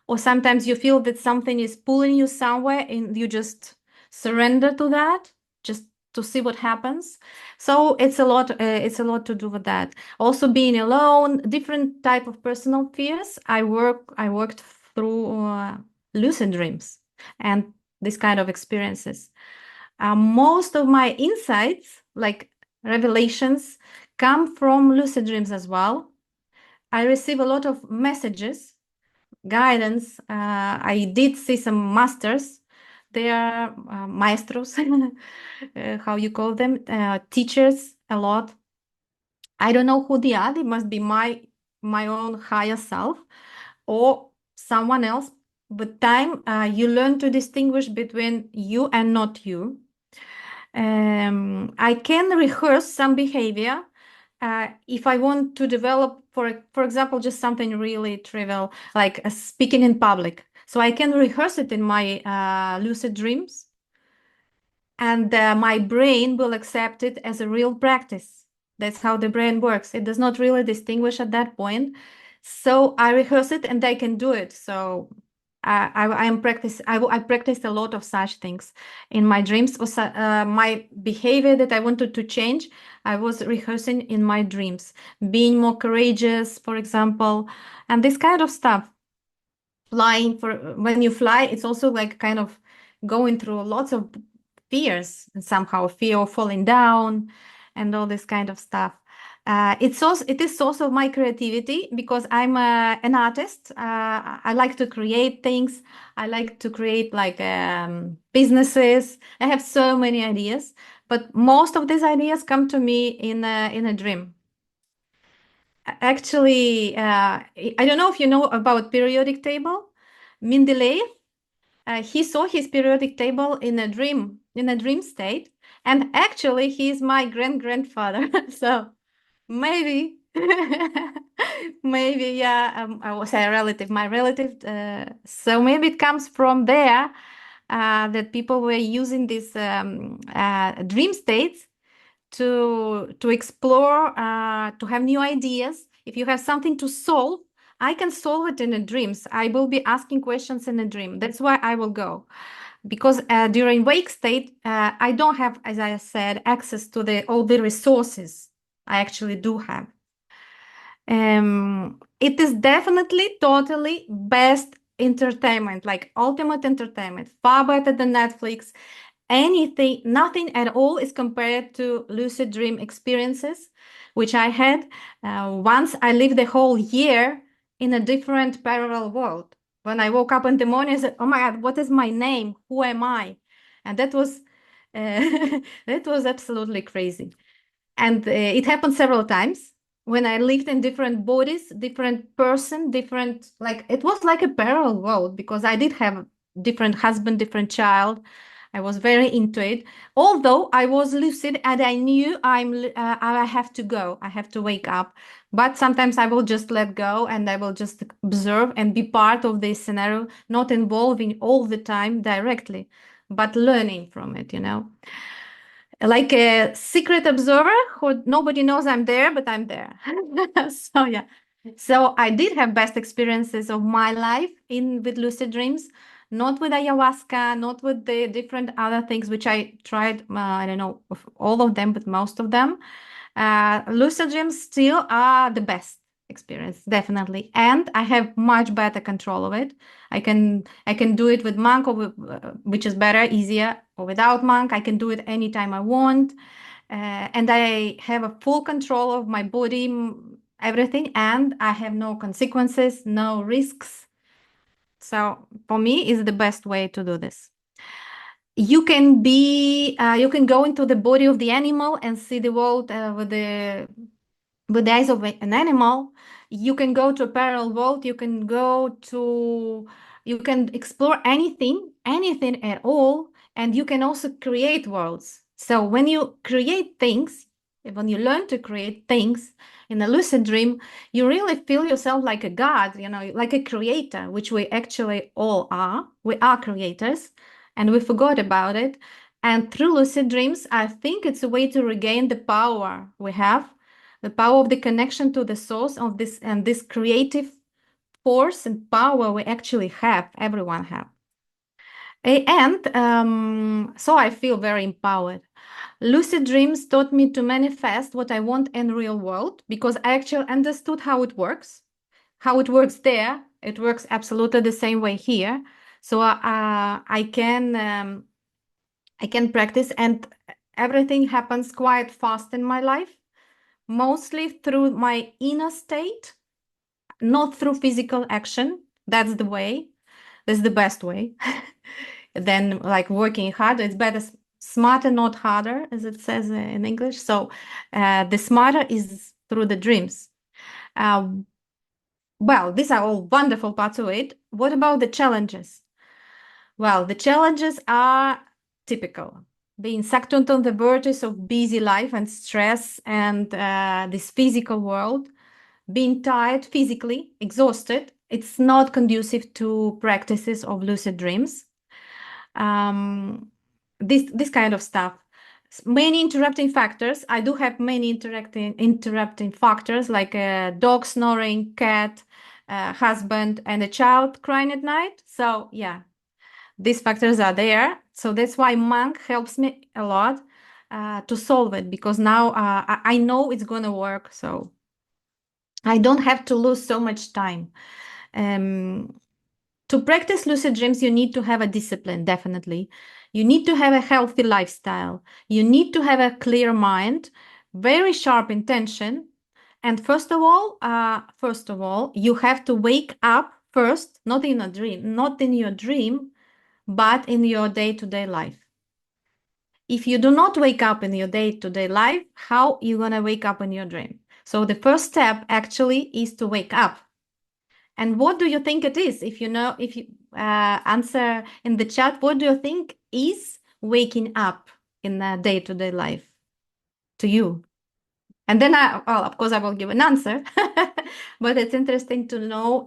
or sometimes you feel that something is pulling you somewhere and you just surrender to that, just to see what happens. So it's a lot. It's a lot to do with that. Also, being alone, different type of personal fears. I worked through lucid dreams and this kind of experiences. Most of my insights, like revelations, come from lucid dreams as well. I receive a lot of messages, guidance. I did see some masters. They are maestros, how you call them, teachers a lot. I don't know who they are. They must be my own higher self or someone else. With time, you learn to distinguish between you and not you. I can rehearse some behavior if I want to develop, for example, just something really trivial, like speaking in public. So I can rehearse it in my lucid dreams, and my brain will accept it as a real practice. That's how the brain works. It does not really distinguish at that point. So I rehearse it and I can do it. So I practiced a lot of such things in my dreams. Also, my behavior that I wanted to change, I was rehearsing in my dreams, being more courageous, for example, and this kind of stuff. Flying, when you fly, it's also like kind of going through lots of fears, and somehow fear of falling down and all this kind of stuff. It is source of my creativity because I'm an artist. I like to create things. I like to create like businesses. I have so many ideas, but most of these ideas come to me in a dream. Actually, I don't know if you know about periodic table. Mendeleev, he saw his periodic table in a dream state, and actually he's my grandfather. So maybe, maybe, yeah, I was a relative, my relative. So maybe it comes from there, that people were using these dream states to explore, to have new ideas. If you have something to solve, I can solve it in a dreams. I will be asking questions in a dream. That's why I will go. Because during wake state, I don't have, as I said, access to all the resources I actually do have. It is definitely totally best entertainment, like ultimate entertainment, far better than Netflix. Anything, nothing at all is compared to lucid dream experiences, which I had. Once I lived the whole year in a different parallel world. When I woke up in the morning, I said, "Oh my God, what is my name? Who am I?" And that was that was absolutely crazy. And it happened several times when I lived in different bodies, different person, different, like it was like a parallel world because I did have different husband, different child. I was very into it. Although I was lucid and I knew I have to go, I have to wake up. But sometimes I will just let go and I will just observe and be part of this scenario, not involving all the time directly, but learning from it, like a secret observer who nobody knows I'm there, but I'm there. So yeah. So I did have best experiences of my life with lucid dreams, not with ayahuasca, not with the different other things which I tried. I don't know all of them, but most of them. Lucid dreams still are the best experience, definitely, and I have much better control of it. I can do it with Mang, which is better, easier. or without Mang. I can do it anytime I want. And I have a full control of my body, everything, and I have no consequences, no risks. So for me, it's the best way to do this. You can go into the body of the animal and see the world with the eyes of an animal. You can go to a parallel world. You can explore anything at all, and you can also create worlds. So when you create things, when you learn to create things in a lucid dream, you really feel yourself like a god, like a creator, which we actually all are. We are creators, and we forgot about it. And through lucid dreams, I think it's a way to regain the power we have, the power of the connection to the source of this, and this creative force and power we actually have, everyone have. And so I feel very empowered. Lucid dreams taught me to manifest what I want in real world, because I actually understood how it works. How it works there, it works absolutely the same way here. So I can practice, and everything happens quite fast in my life, mostly through my inner state, not through physical action. That's the way. That's the best way. Then, like, working harder, it's better smarter, not harder, as it says in English. So the smarter is through the dreams. Well, these are all wonderful parts of it. What about the challenges? Well, the challenges are typical. Being sucked onto the vortex of busy life and stress and this physical world, being tired physically, exhausted, it's not conducive to practices of lucid dreams. This kind of stuff. Many interrupting factors. I do have many interrupting factors, like a dog snoring, cat, husband, and a child crying at night. So yeah, these factors are there. So that's why Mang helps me a lot to solve it, because now I know it's going to work. So I don't have to lose so much time. To practice lucid dreams, you need to have a discipline, definitely. You need to have a healthy lifestyle. You need to have a clear mind, very sharp intention. And first of all, you have to wake up first, not in your dream, but in your day-to-day life. If you do not wake up in your day-to-day life, how are you going to wake up in your dream? So the first step actually is to wake up. And what do you think it is? If you answer in the chat, what do you think is waking up in a day-to-day life to you? And then of course, I will give an answer. But it's interesting to know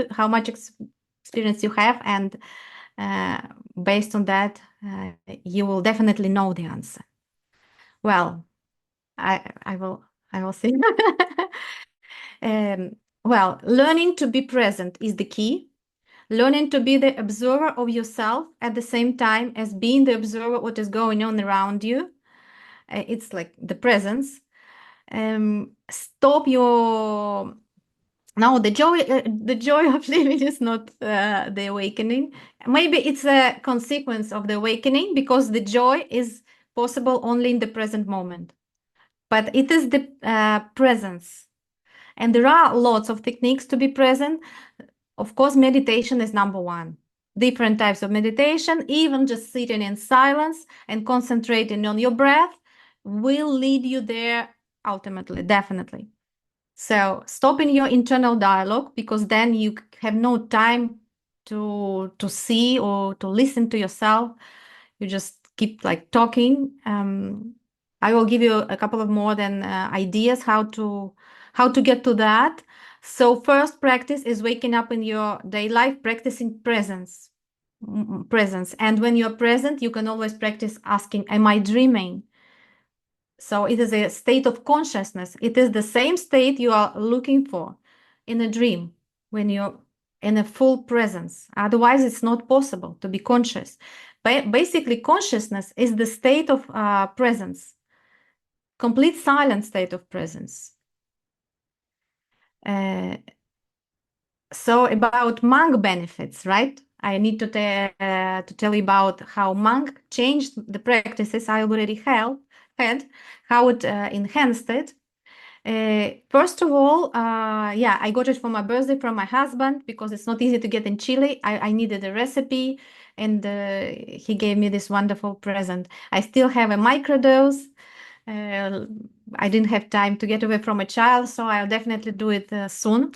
how much experience you have, and based on that, you will definitely know the answer. Well, I will see. Well, learning to be present is the key. Learning to be the observer of yourself at the same time as being the observer of what is going on around you. It's like the presence. Stop your... No, the joy of living is not the awakening. Maybe it's a consequence of the awakening, because the joy is possible only in the present moment. But it is the presence. And there are lots of techniques to be present. Of course, meditation is number one. Different types of meditation, even just sitting in silence and concentrating on your breath, will lead you there ultimately, definitely. So stopping your internal dialogue, because then you have no time to see or to listen to yourself. You just keep like talking. I will give you a couple of more ideas how to get to that. So first practice is waking up in your day life, practicing presence. And when you're present, you can always practice asking, am I dreaming? So it is a state of consciousness. It is the same state you are looking for in a dream, when you're in a full presence. Otherwise, it's not possible to be conscious. But basically, consciousness is the state of presence, complete silent state of presence. So about Mang benefits, right? I need to tell you about how Mang changed the practices I already had, how it enhanced it. First of all, yeah, I got it for my birthday from my husband because it's not easy to get in Chile. I needed a recipe, and he gave me this wonderful present. I still have a microdose. Uh, I didn't have time to get away from a child, so I'll definitely do it soon.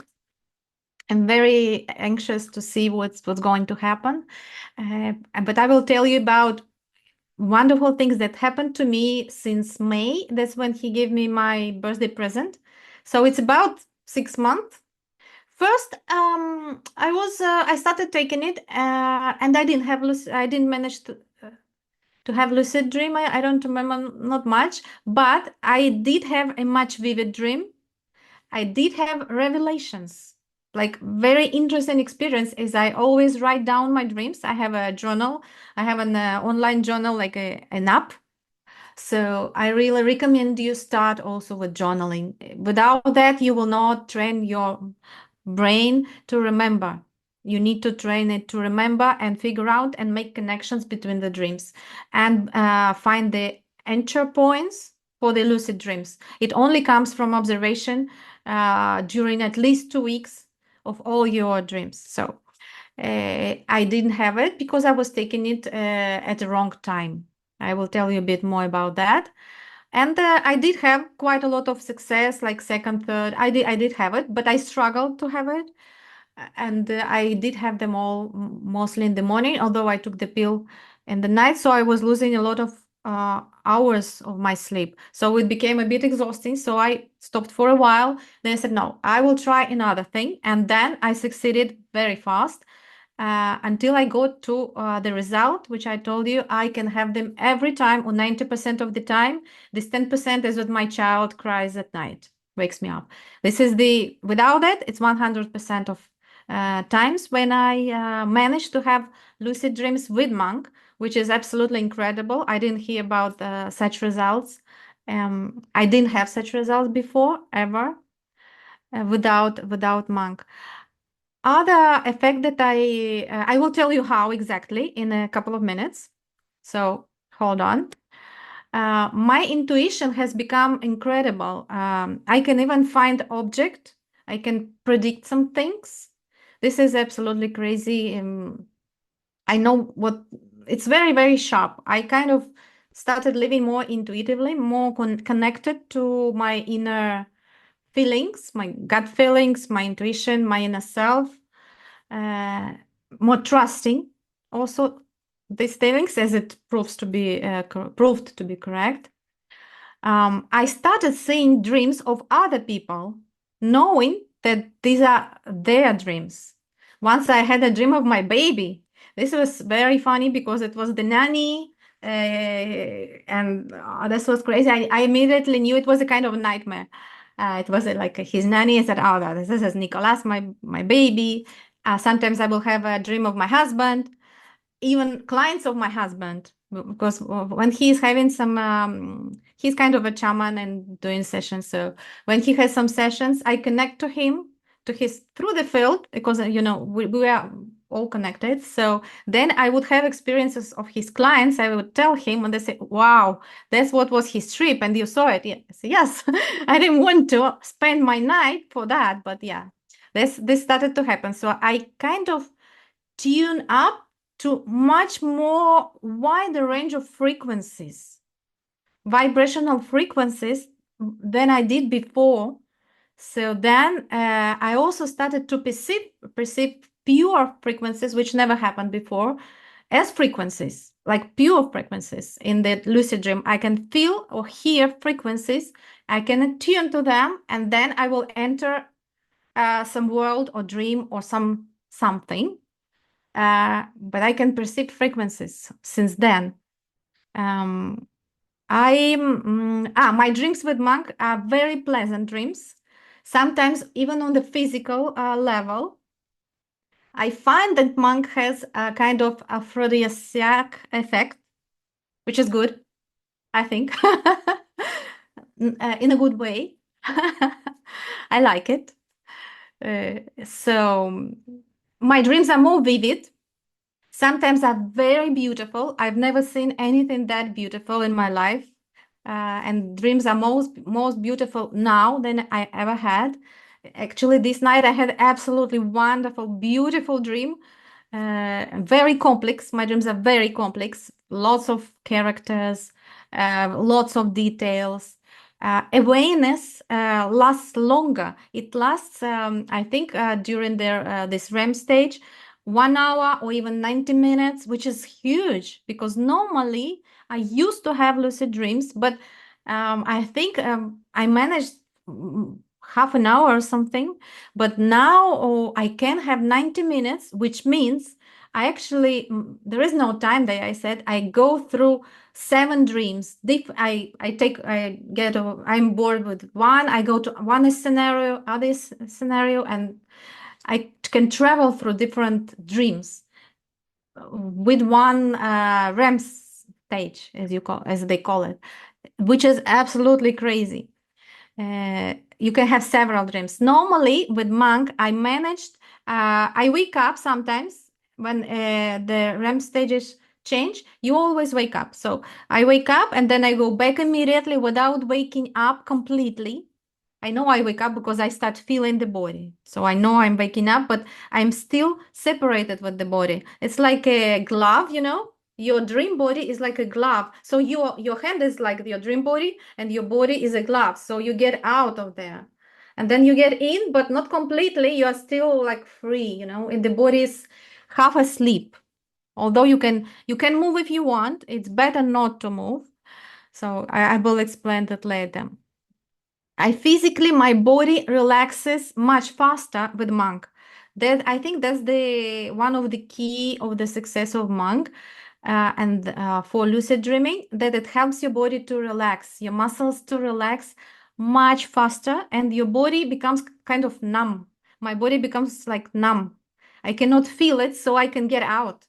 I'm very anxious to see what's going to happen. But I will tell you about wonderful things that happened to me since May. That's when he gave me my birthday present. So it's about 6 months. First, I started taking it, and I didn't manage to have lucid dream. I don't remember not much, but I did have a much vivid dream. I did have revelations, like very interesting experience is I always write down my dreams. I have a journal. I have an online journal, like an app. So I really recommend you start also with journaling. Without that, you will not train your brain to remember. You need to train it to remember and figure out and make connections between the dreams and find the anchor points for the lucid dreams. It only comes from observation during at least 2 weeks of all your dreams. So I didn't have it because I was taking it at the wrong time. I will tell you a bit more about that. And I did have quite a lot of success, like second, third. I did have it, but I struggled to have it. And I did have them all mostly in the morning, although I took the pill in the night. So I was losing a lot of hours of my sleep. So it became a bit exhausting. So I stopped for a while. Then I said, no, I will try another thing. And then I succeeded very fast until I got to the result, which I told you I can have them every time or 90% of the time. This 10% is what my child cries at night, wakes me up. Without that, it's 100% of times when I managed to have lucid dreams with Monk, which is absolutely incredible. I didn't hear about such results. I didn't have such results before, ever, without Monk. Other effect that I will tell you how exactly in a couple of minutes. So hold on. My intuition has become incredible. I can even find object. I can predict some things. This is absolutely crazy. I know what it's very, very sharp. I kind of started living more intuitively, more connected to my inner feelings, my gut feelings, my intuition, my inner self, uh, more trusting. Also, these feelings, as it proved to be correct. I started seeing dreams of other people, knowing that these are their dreams. Once I had a dream of my baby. This was very funny because it was the nanny, and this was crazy. I immediately knew it was a kind of a nightmare. It was like his nanny. I said, "Oh, this is Nicolas, my baby." Sometimes I will have a dream of my husband, even clients of my husband, because when he's having some he's kind of a shaman and doing sessions. So when he has some sessions, I connect to him, to his through the field, because we are all connected. So then I would have experiences of his clients. I would tell him and they say, wow, that's what was his trip and you saw it. Yes. I didn't want to spend my night for that, but yeah, this started to happen. So I kind of tune up to much more wider range of frequencies, vibrational frequencies than I did before. So then I also started to perceive pure frequencies, which never happened before, as frequencies, like pure frequencies in the lucid dream. I can feel or hear frequencies. I can attune to them, and then I will enter some world or dream or something. But I can perceive frequencies since then. Um, my dreams with Monk are very pleasant dreams. Sometimes even on the physical level, I find that Monk has a kind of aphrodisiac effect, which is good, I think, in a good way. I like it. So my dreams are more vivid. Sometimes are very beautiful. I've never seen anything that beautiful in my life. And dreams are most beautiful now than I ever had. Actually, this night I had absolutely wonderful, beautiful dream. Very complex. My dreams are very complex. Lots of characters, lots of details. Awareness lasts longer. It lasts, I think, during this REM stage, 1 hour or even 90 minutes, which is huge because normally I used to have lucid dreams, but I think I managed half an hour or something. But now I can have 90 minutes, which means I actually, there is no time there. I said I go through 7 dreams. I'm bored with one. I go to one scenario, other scenario, and I can travel through different dreams with one REM stage, as they call it, which is absolutely crazy. You can have several dreams. Normally, with Mang, I wake up sometimes when the REM stages change. You always wake up. So I wake up and then I go back immediately without waking up completely. I know I wake up because I start feeling the body. So I know I'm waking up, but I'm still separated with the body. It's like a glove, you know? Your dream body is like a glove. So your hand is like your dream body and your body is a glove. So you get out of there. And then you get in, but not completely. You are still like free, you know, and the body is half asleep. Although you can move if you want, it's better not to move. So I will explain that later. My body relaxes much faster with monk. That I think that's the one of the key of the success of monk, and for lucid dreaming, that it helps your body to relax, your muscles to relax much faster, and your body becomes kind of numb. My body becomes like numb. I cannot feel it, so I can get out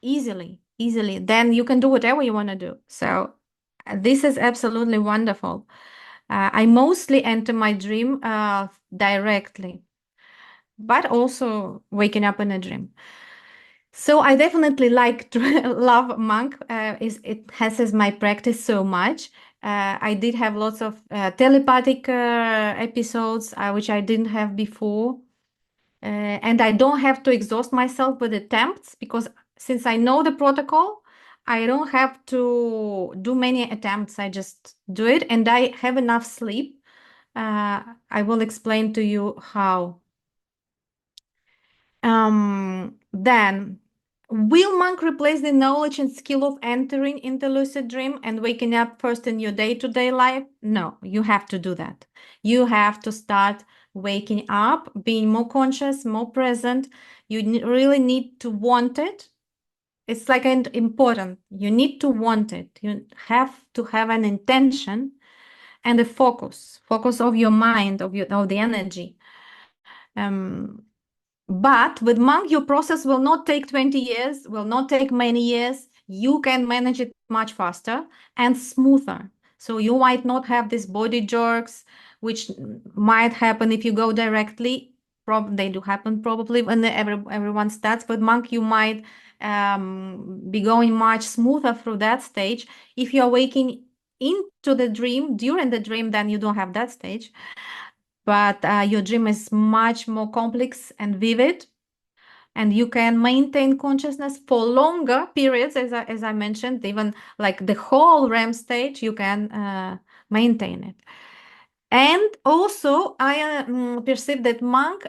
easily. Then you can do whatever you want to do. So this is absolutely wonderful. I mostly enter my dream directly, but also waking up in a dream. So I definitely like to love monk. It has as my practice so much. I did have lots of telepathic episodes, which I didn't have before. And I don't have to exhaust myself with attempts because since I know the protocol, I don't have to do many attempts. I just do it and I have enough sleep. I will explain to you how. Then, will monk replace the knowledge and skill of entering into lucid dream and waking up first in your day-to-day life? No, you have to do that. You have to start waking up, being more conscious, more present. You really need to want it. It's like important. You need to want it. You have to have an intention and a focus of your mind, of the energy. But with monk, your process will not take 20 years, will not take many years. You can manage it much faster and smoother. So you might not have these body jerks, which might happen if you go directly. They do happen probably when everyone starts. But monk, you might be going much smoother through that stage. If you're waking into the dream, during the dream, then you don't have that stage. But your dream is much more complex and vivid, and you can maintain consciousness for longer periods, as I mentioned, even like the whole REM stage, you can maintain it. And also, I perceive that monk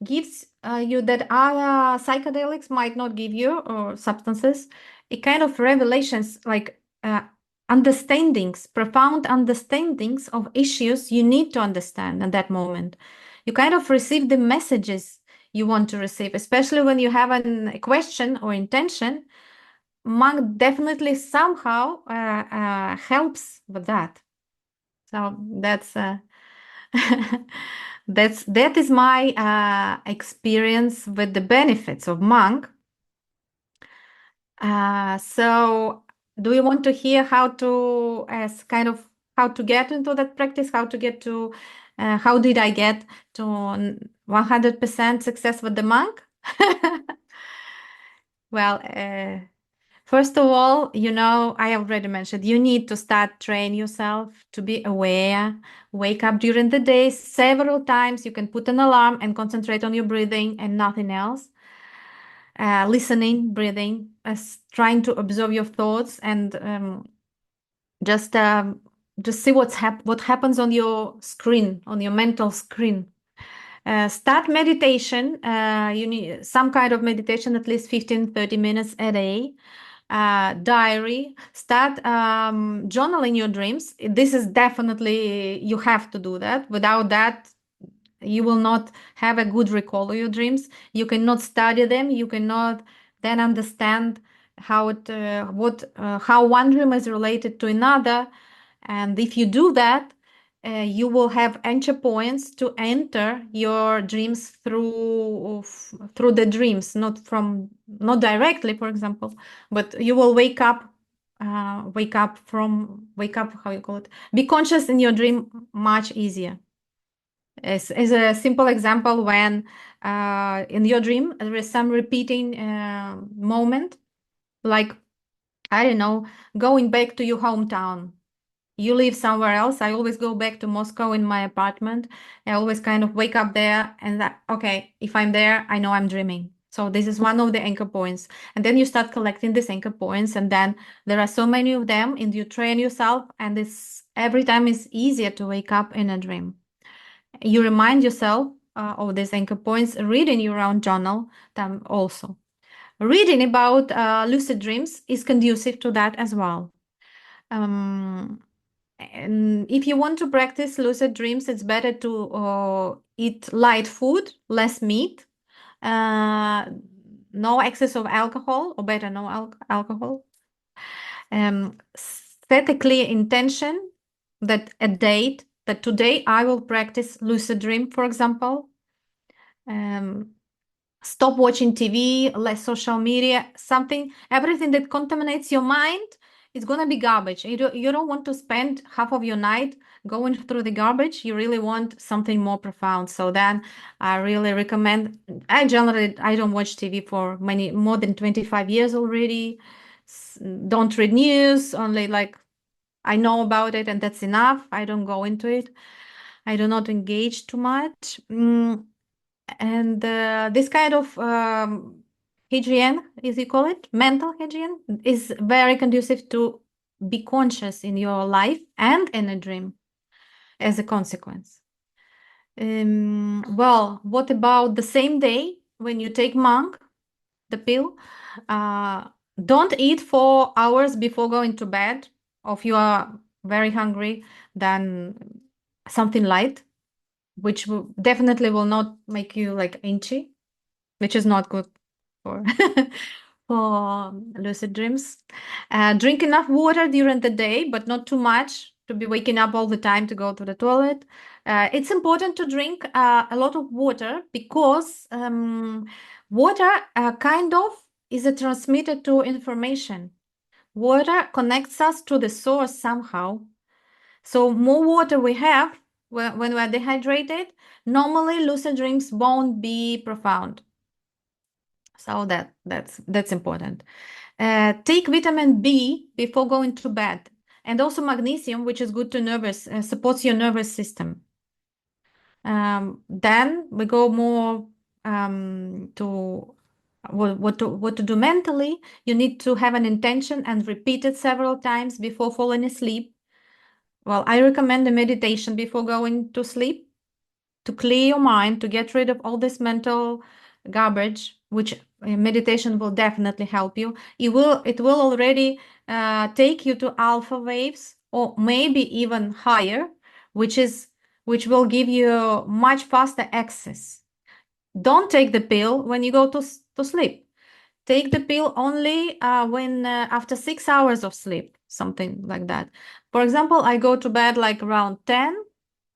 gives you that other psychedelics might not give you, or substances, a kind of revelations, like understandings, profound understandings of issues you need to understand at that moment. You kind of receive the messages you want to receive, especially when you have a question or intention. Monk definitely somehow helps with that. So that is my experience with the benefits of monk. So do you want to hear how to how to get into that practice, how did I get to 100% success with the monk? Well, first of all, I already mentioned you need to start train yourself to be aware, wake up during the day several times. You can put an alarm and concentrate on your breathing and nothing else. Listening, breathing, trying to observe your thoughts and just see what happens on your screen, on your mental screen. Start meditation. You need some kind of meditation, at least 15-30 minutes a day. Diary. Start journaling your dreams. This is definitely, you have to do that. Without that, you will not have a good recall of your dreams. You cannot study them. You cannot then understand how one dream is related to another. And if you do that, you will have entry points to enter your dreams through the dreams, not directly, for example, but you will wake up, how you call it, be conscious in your dream much easier. As a simple example, when in your dream there is some repeating moment, like, I don't know, going back to your hometown. You live somewhere else. I always go back to Moscow in my apartment. I always kind of wake up there and okay, if I'm there, I know I'm dreaming. So this is one of the anchor points. And then you start collecting these anchor points, and then there are so many of them, and you train yourself, and every time it's easier to wake up in a dream. You remind yourself of these anchor points, reading your own journal also. Reading about lucid dreams is conducive to that as well. And if you want to practice lucid dreams, it's better to eat light food, less meat, no excess of alcohol, or better, no alcohol. Set a clear intention, that a date, that today I will practice lucid dream, for example. Stop watching TV, less social media, everything that contaminates your mind is going to be garbage. You don't want to spend half of your night going through the garbage. You really want something more profound. So then I really recommend, I don't watch TV for more than 25 years already. Don't read news, only like I know about it and that's enough. I don't go into it. I do not engage too much. And this kind of hygiene, as you call it, mental hygiene, is very conducive to be conscious in your life and in a dream as a consequence. Well, what about the same day when you take Mang, the pill? Don't eat 4 hours before going to bed, or if you are very hungry, then something light, which definitely will not make you like inchy, which is not good for for lucid dreams. Drink enough water during the day, but not too much to be waking up all the time to go to the toilet. It's important to drink a lot of water because water kind of is a transmitter to information. Water connects us to the source somehow. So more water we have when we're dehydrated, normally lucid dreams won't be profound. So that's important. Take vitamin B before going to bed, and also magnesium, which is good to supports your nervous system. Then we go more to what to do mentally. You need to have an intention and repeat it several times before falling asleep. Well, I recommend a meditation before going to sleep to clear your mind, to get rid of all this mental garbage, which meditation will definitely help you. It will already take you to alpha waves, or maybe even higher, which will give you much faster access. Don't take the pill when you go to sleep. Take the pill only when after 6 hours of sleep, something like that. For example, I go to bed like around 10,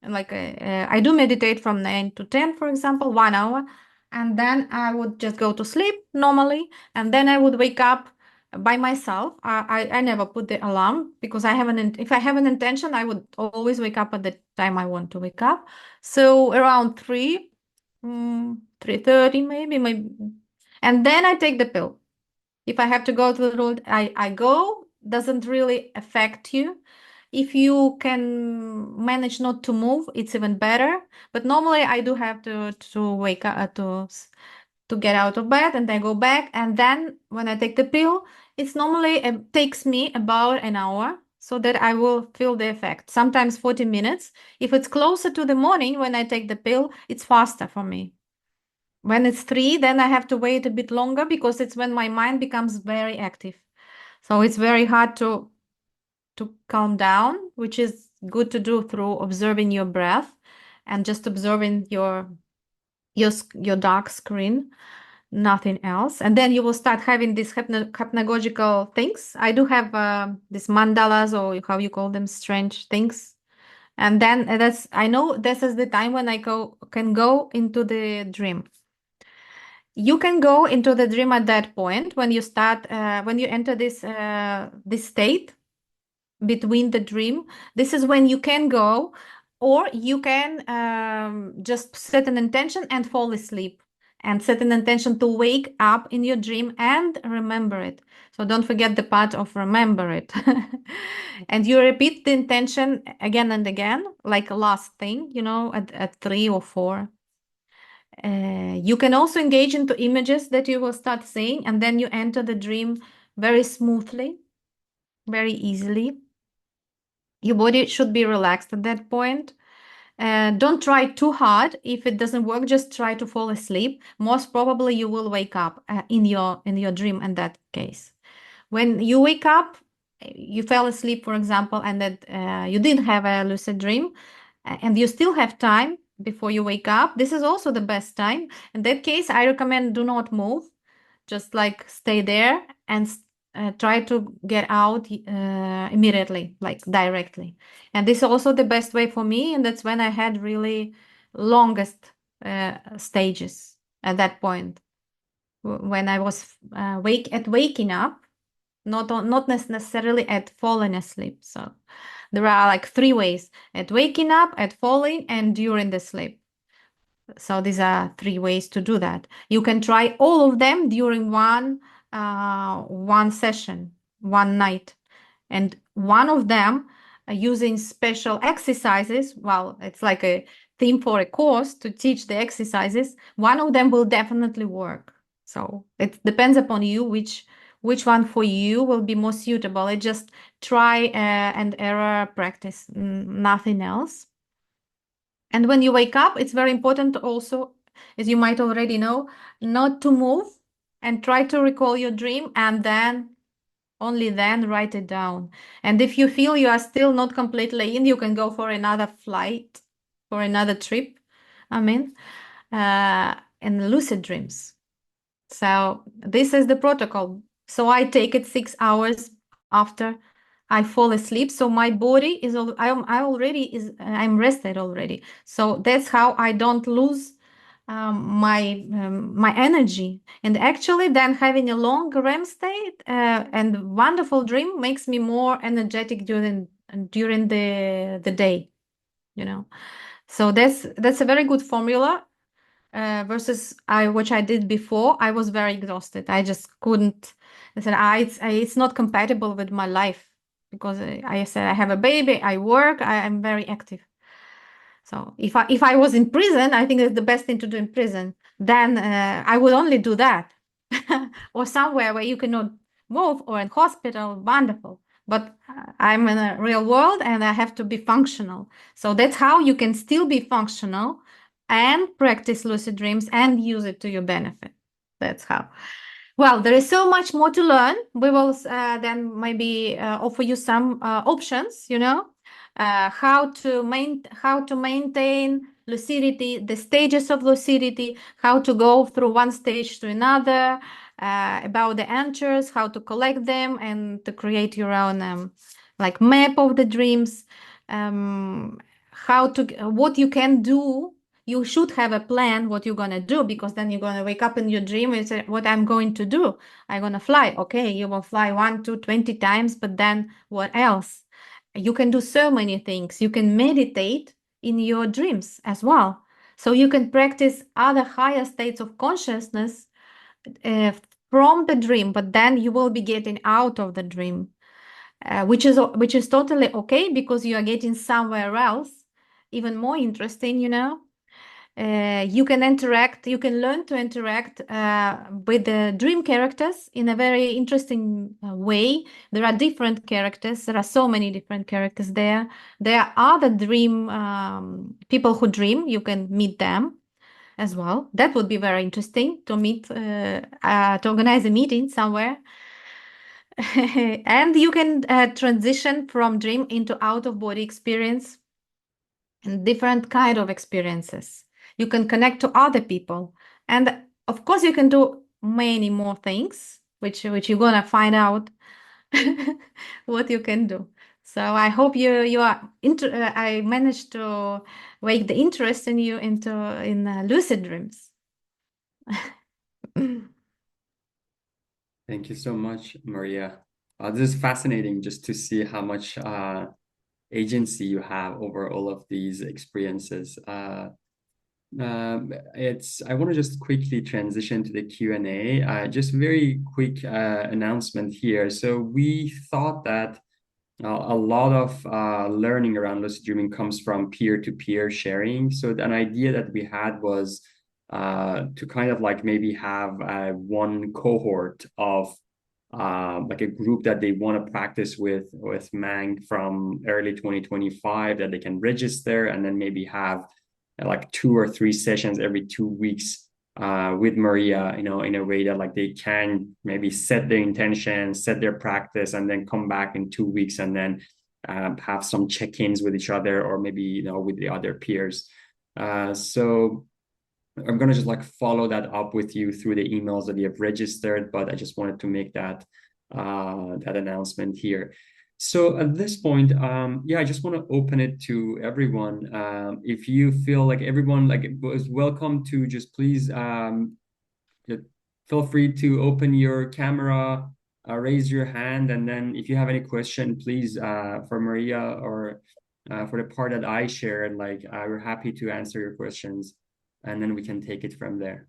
and like I do meditate from 9 to 10, for example, 1 hour, and then I would just go to sleep normally, and then I would wake up by myself. I never put the alarm because if I have an intention, I would always wake up at the time I want to wake up. So around 3, 3:30 maybe, and then I take the pill. If I have to go to the road, I go. Doesn't really affect you. If you can manage not to move, it's even better. But normally I do have to wake up to get out of bed, and I go back. And then when I take the pill, it's normally takes me about an hour so that I will feel the effect. Sometimes 40 minutes. If it's closer to the morning when I take the pill, it's faster for me. When it's 3, then I have to wait a bit longer because it's when my mind becomes very active. So it's very hard to calm down, which is good to do through observing your breath and just observing your dark screen, nothing else. And then you will start having these hypnagogical things. I do have these mandalas, or how you call them, strange things. And then I know this is the time when I can go into the dream. You can go into the dream at that point when you enter this state between the dream. This is when you can go, or you can just set an intention and fall asleep, and set an intention to wake up in your dream and remember it. So don't forget the part of remember it. And you repeat the intention again and again, like a last thing, at 3 or 4. You can also engage into images that you will start seeing, and then you enter the dream very smoothly, very easily. Your body should be relaxed at that point. Don't try too hard. If it doesn't work, just try to fall asleep. Most probably you will wake up in your dream in that case. When you wake up, you fell asleep, for example, and that you didn't have a lucid dream, and you still have time before you wake up. This is also the best time. In that case, I recommend do not move. Just like stay there and try to get out immediately, like directly. And this is also the best way for me, and that's when I had really longest stages at that point, when I was waking up, not necessarily at falling asleep. So there are like 3 ways: at waking up, at falling, and during the sleep. So these are 3 ways to do that. You can try all of them during one session, one night. And one of them, using special exercises, well, it's like a theme for a course to teach the exercises. One of them will definitely work. So it depends upon you which one for you will be more suitable. It just try and error practice, nothing else. And when you wake up, it's very important also, as you might already know, not to move, and try to recall your dream, and then only then write it down. And if you feel you are still not completely in, you can go for another flight, for another trip, I mean, in lucid dreams. So this is the protocol. So I take it 6 hours after I fall asleep. So my body is, I'm rested already. So that's how I don't lose my energy. And actually then having a long REM state and wonderful dream makes me more energetic during the day, So that's a very good formula. Versus which I did before. I was very exhausted. I just couldn't. I said, it's not compatible with my life, because I said I have a baby, I work, I'm very active. So if I was in prison, I think it's the best thing to do in prison. Then I would only do that, or somewhere where you cannot move, or in hospital. Wonderful. But I'm in a real world, and I have to be functional. So that's how you can still be functional and practice lucid dreams and use it to your benefit. That's how. Well, there is so much more to learn. We will then maybe offer you some options, how to maintain lucidity, the stages of lucidity, how to go through one stage to another, about the answers, how to collect them, and to create your own like map of the dreams, what you can do. You should have a plan what you're gonna do, because then you're gonna wake up in your dream and say, what I'm going to do. I'm gonna fly. Okay, you will fly 1 to 20 times, but then what else? You can do so many things. You can meditate in your dreams as well. So you can practice other higher states of consciousness from the dream, but then you will be getting out of the dream, which is totally okay because you are getting somewhere else, even more interesting, you know. You can interact, you can learn to interact with the dream characters in a very interesting way. There are different characters. There are so many different characters there. There are other dream people who dream. You can meet them as well. That would be very interesting to meet, to organize a meeting somewhere. And you can transition from dream into out of body experience and different kind of experiences. You can connect to other people. And of course, you can do many more things, which you're gonna find out what you can do. So I hope you are I managed to wake the interest in you into in lucid dreams. Thank you so much, Maria. This is fascinating just to see how much agency you have over all of these experiences. I want to just quickly transition to the Q&A. Just very quick announcement here. So we thought that a lot of learning around lucid dreaming comes from peer-to-peer sharing. So an idea that we had was to kind of like maybe have one cohort of like a group that they want to practice with Mang from early 2025 that they can register, and then maybe have like 2 or 3 sessions every 2 weeks with Maria, you know, in a way that like they can maybe set their intention, set their practice, and then come back in 2 weeks and then have some check-ins with each other, or maybe, you know, with the other peers. So I'm going to just like follow that up with you through the emails that you have registered, but I just wanted to make that that announcement here. So at this point, yeah, I just want to open it to everyone. If you feel like everyone like was welcome to just please feel free to open your camera, raise your hand, and then if you have any question, please for Maria or for the part that I shared, like we're happy to answer your questions, and then we can take it from there.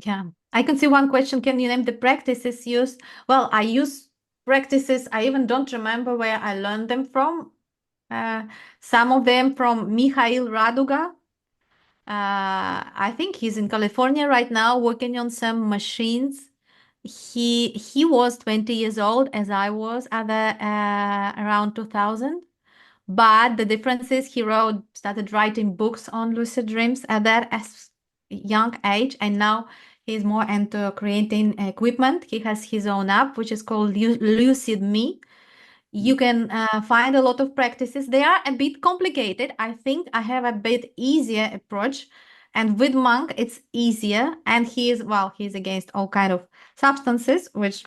Yeah, I can see one question. Can you name the practices used? Well, I use practices. I even don't remember where I learned them from. Some of them from Mikhail Raduga. I think he's in California right now working on some machines. He was 20 years old as I was at the around 2000. But the difference is he started writing books on lucid dreams at that as young age, and now he's more into creating equipment. He has his own app, which is called Lucid Me. You can find a lot of practices. They are a bit complicated. I think I have a bit easier approach. And with Monk, it's easier. And he's against all kind of substances, which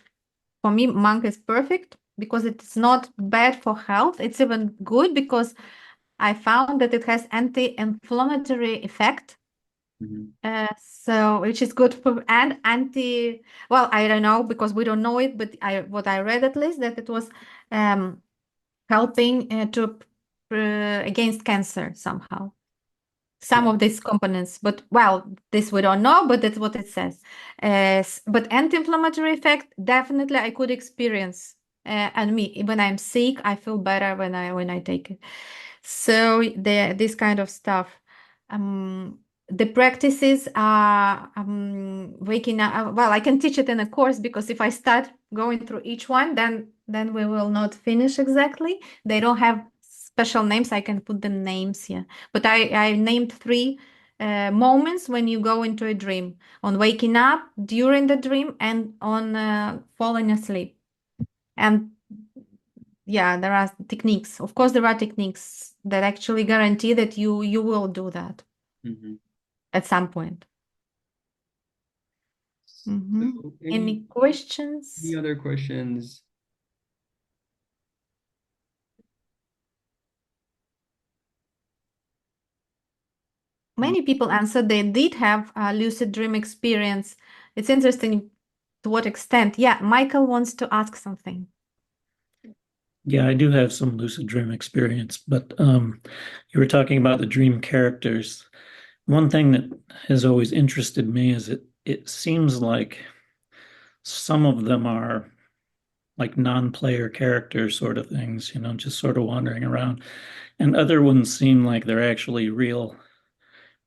for me, Monk is perfect because it's not bad for health. It's even good because I found that it has anti-inflammatory effect. So which is good for and well, I don't know because we don't know it, but what I read at least that it was helping to against cancer somehow. Some of these components, but well, this we don't know, but that's what it says. But anti-inflammatory effect, definitely I could experience. And me, when I'm sick, I feel better when I take it. So this kind of stuff. The practices are waking up. Well, I can teach it in a course because if I start going through each one, then we will not finish exactly. They don't have special names. I can put the names here, but I named 3 moments when you go into a dream: on waking up, during the dream, and on falling asleep. And yeah, there are techniques. Of course, there are techniques that actually guarantee that you will do that at some point. So Any questions? Any other questions? Many people answered they did have a lucid dream experience. It's interesting to what extent. Yeah, Michael wants to ask something. Yeah, I do have some lucid dream experience, but you were talking about the dream characters. One thing that has always interested me is that it seems like some of them are like non-player character sort of things, just sort of wandering around. And other ones seem like they're actually real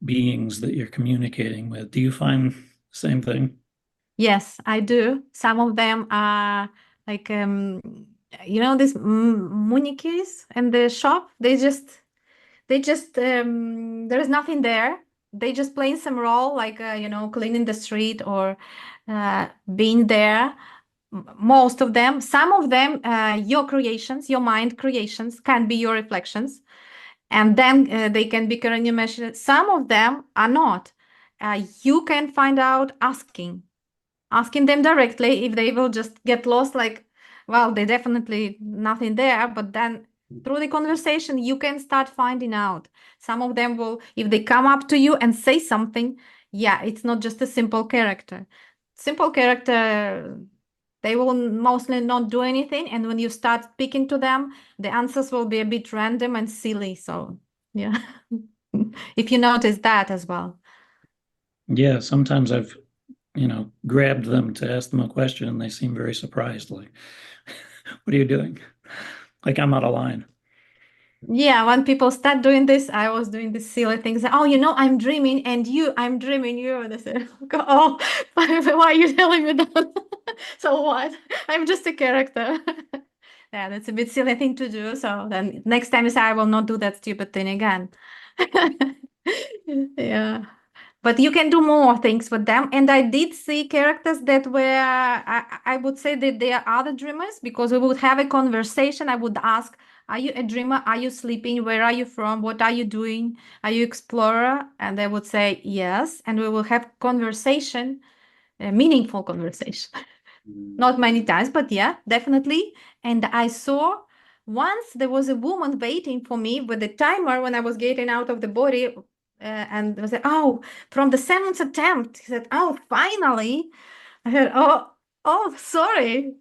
beings that you're communicating with. Do you find the same thing? Yes, I do. Some of them are like these munikis in the shop. They just there is nothing there. They just playing some role like cleaning the street or being there. Most of them, some of them, your creations, your mind creations can be your reflections, and then they can be current measures. Some of them are not. You can find out asking them directly. If they will just get lost, like, well, they definitely nothing there, but then through the conversation you can start finding out. Some of them will, if they come up to you and say something, yeah, it's not just a simple character. They will mostly not do anything, and when you start speaking to them, the answers will be a bit random and silly. So yeah. If you notice that as well. Yeah, sometimes I've, grabbed them to ask them a question and they seem very surprised, like, what are you doing? Like I'm out of line. Yeah, when people start doing this, I was doing these silly things. Oh, I'm dreaming, and I'm dreaming you. And I said, oh, why are you telling me that? So what? I'm just a character. Yeah, that's a bit silly thing to do. So then next time you say, I will not do that stupid thing again. Yeah. But you can do more things with them. And I did see characters that were, I would say that they are other dreamers, because we would have a conversation. I would ask, are you a dreamer? Are you sleeping? Where are you from? What are you doing? Are you explorer? And they would say yes. And we will have conversation, a meaningful conversation. Not many times, but yeah, definitely. And I saw once there was a woman waiting for me with the timer when I was getting out of the body. And I said, oh, from the seventh attempt. He said, oh, finally. I said, oh, sorry.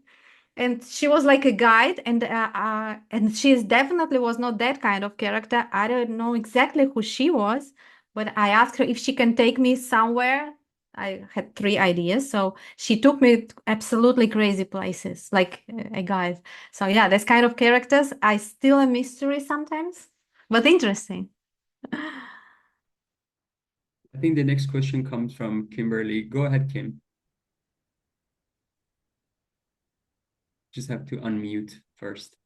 And she was like a guide, and she definitely was not that kind of character. I don't know exactly who she was, but I asked her if she can take me somewhere. I had three ideas, so she took me to absolutely crazy places, like a guide. So yeah, this kind of characters are still a mystery sometimes, but interesting. I think the next question comes from Kimberly. Go ahead, Kim. Just have to unmute first.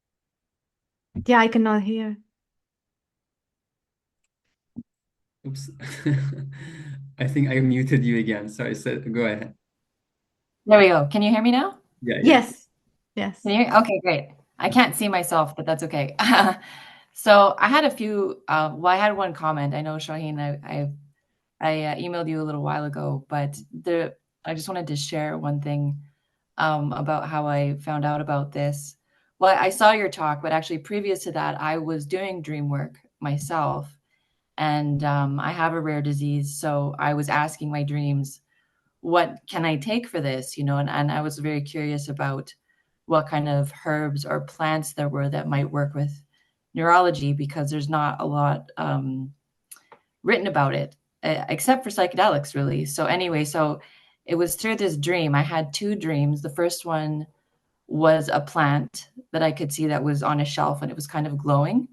Yeah, I cannot hear. Oops. I think I muted you again. Sorry, so go ahead. There we go. Can you hear me now? Yeah. Yes. Yes. Can you hear? Okay, great. I can't see myself, but that's okay. So I had a few. I had one comment. I know, Shauheen, I emailed you a little while ago, but I just wanted to share one thing about how I found out about this. Well, I saw your talk, but actually previous to that, I was doing dream work myself, and I have a rare disease, so I was asking my dreams, what can I take for this? And I was very curious about what kind of herbs or plants there were that might work with neurology, because there's not a lot written about it, except for psychedelics, really. So anyway, so it was through this dream. I had two dreams. The first one was a plant that I could see that was on a shelf, and it was kind of glowing,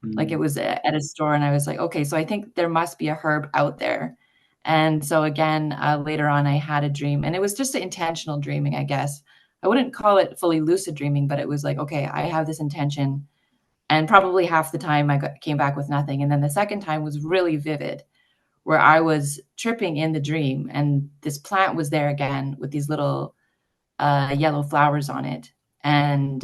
like it was at a store. And I was like, okay, so I think there must be a herb out there. And so again, later on, I had a dream, and it was just intentional dreaming, I guess. I wouldn't call it fully lucid dreaming, but it was like, okay, I have this intention. And probably half the time came back with nothing. And then the second time was really vivid, where I was tripping in the dream, and this plant was there again with these little yellow flowers on it. And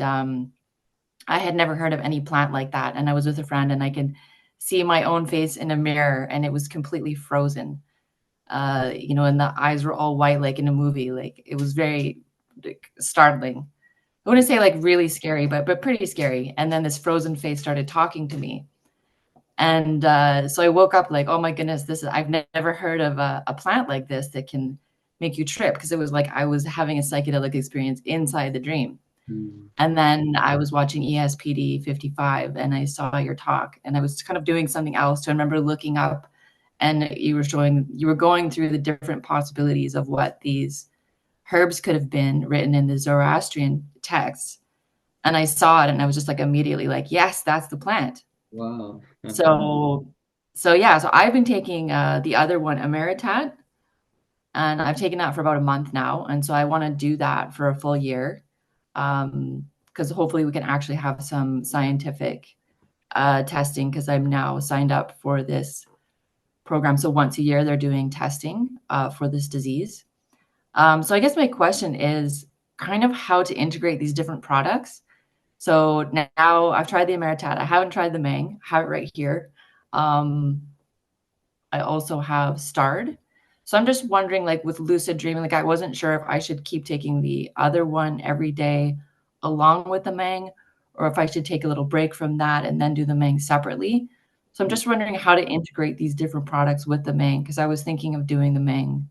I had never heard of any plant like that. And I was with a friend, and I could see my own face in a mirror, and it was completely frozen. And the eyes were all white, like in a movie. Like it was very startling. I wouldn't say like really scary, but pretty scary. And then this frozen face started talking to me. And so I woke up like, oh my goodness, I've never heard of a plant like this that can make you trip, because it was like I was having a psychedelic experience inside the dream. And then I was watching ESPD 55, and I saw your talk, and I was kind of doing something else. So I remember looking up and you were going through the different possibilities of what these herbs could have been written in the Zoroastrian texts. And I saw it and I was just like immediately like, yes, that's the plant. Wow. So yeah, so I've been taking the other one, Emeritat, and I've taken that for about a month now. And so I want to do that for a full year, because hopefully we can actually have some scientific testing, because I'm now signed up for this program. So once a year, they're doing testing for this disease. So I guess my question is kind of how to integrate these different products. So now I've tried the Emeritat. I haven't tried the Mang. I have it right here. I also have Starred. So I'm just wondering, like with lucid dreaming, like I wasn't sure if I should keep taking the other one every day along with the Mang, or if I should take a little break from that and then do the Mang separately. So I'm just wondering how to integrate these different products with the Mang, because I was thinking of doing the Mang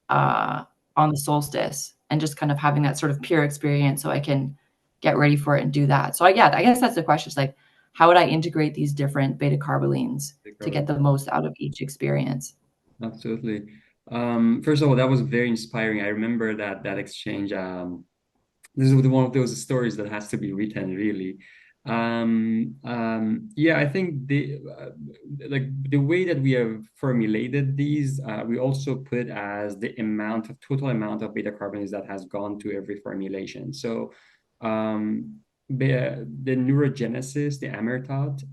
on the solstice and just kind of having that sort of pure experience so I can get ready for it and do that. So yeah, I guess that's the question. It's like, how would I integrate these different beta carbolines to get the most out of each experience? Absolutely. First of all, that was very inspiring. I remember that exchange. This is one of those stories that has to be written, really. Yeah, I think like the way that we have formulated these, we also put as the total amount of beta carbonates that has gone to every formulation. So, the neurogenesis, the Amertot,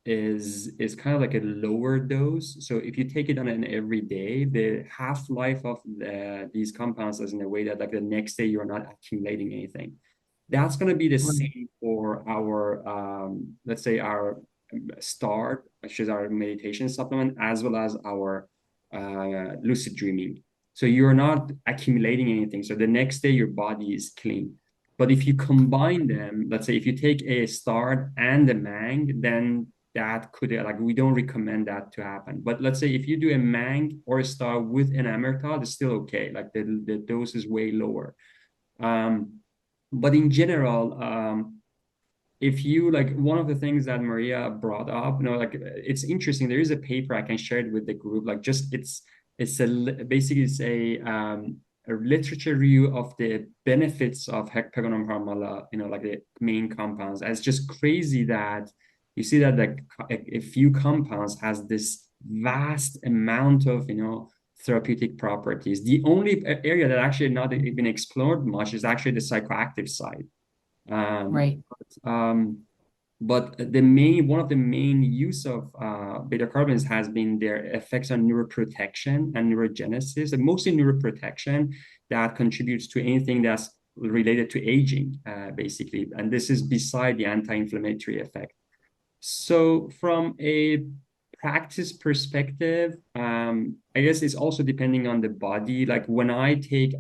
is kind of like a lower dose. So if you take it on an every day, the half-life of these compounds is in a way that like the next day you're not accumulating anything. That's going to be the same for our, let's say our Start, which is our meditation supplement, as well as our lucid dreaming. So you're not accumulating anything. So the next day your body is clean. But if you combine them, let's say if you take a Start and a Mang, then that could, like, we don't recommend that to happen. But let's say if you do a Mang or a Star with an Amertot, it's still okay. Like the dose is way lower. But in general, if you like, one of the things that Maria brought up, like it's interesting. There is a paper I can share it with the group. Like just basically it's a literature review of the benefits of hexagonal harmala, like the main compounds. And it's just crazy that you see that like a few compounds has this vast amount of therapeutic properties. The only area that actually not been explored much is actually the psychoactive side. Right. But one of the main use of beta carotenoids has been their effects on neuroprotection and neurogenesis, and mostly neuroprotection that contributes to anything that's related to aging, basically. And this is beside the anti-inflammatory effect. So from a practice perspective, I guess it's also depending on the body. Like when I did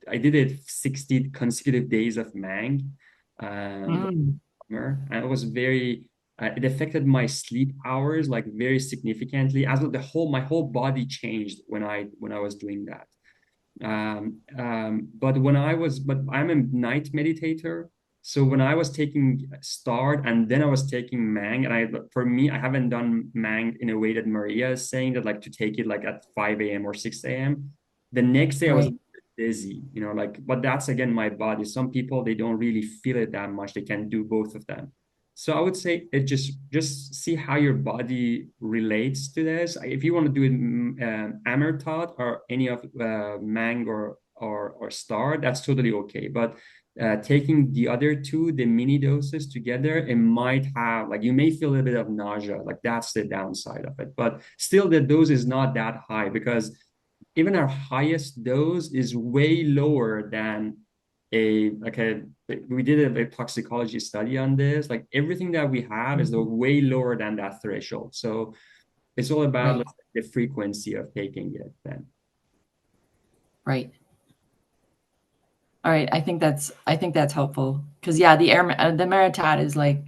it 60 consecutive days of Mang. And it was it affected my sleep hours like very significantly, as well my whole body changed when I was doing that. But I'm a night meditator. So when I was taking Start and then I was taking Mang, and for me, I haven't done Mang in a way that Maria is saying, that like to take it like at 5 a.m. or 6 a.m. The next day I was dizzy, but that's again my body. Some people, they don't really feel it that much. They can do both of them. So I would say it just see how your body relates to this. If you want to do it Amertot or any of Mang or Star, that's totally okay. But taking the other two, the mini doses together, it might have, like, you may feel a little bit of nausea. Like that's the downside of it. But still, the dose is not that high, because even our highest dose is way lower than we did a toxicology study on this. Like everything that we have is way lower than that threshold. So it's all about the frequency of taking it then. Right. All right. I think that's helpful, because the Meritat is like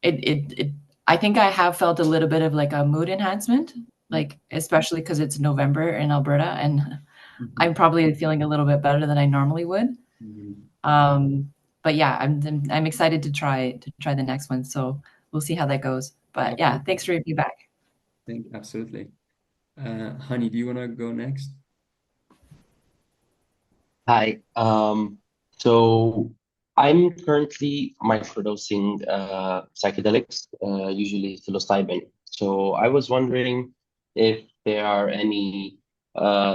it. I think I have felt a little bit of like a mood enhancement, like especially because it's November in Alberta, and I'm probably feeling a little bit better than I normally would. But yeah, I'm excited to try the next one. So we'll see how that goes. But yeah, thanks for your feedback. think absolutely. Honey, do you want to go next? Hi. So I'm currently microdosing psychedelics, usually psilocybin. So I was wondering if there are any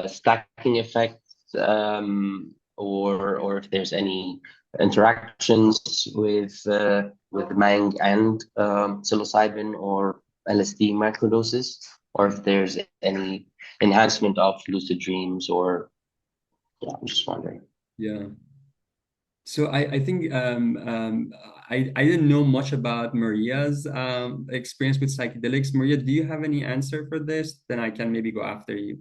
stacking effects, or if there's any interactions with Mang and psilocybin or LSD microdoses, or if there's any enhancement of lucid dreams, or yeah, I'm just wondering. Yeah. So I think I didn't know much about Maria's experience with psychedelics. Maria, do you have any answer for this? Then I can maybe go after you.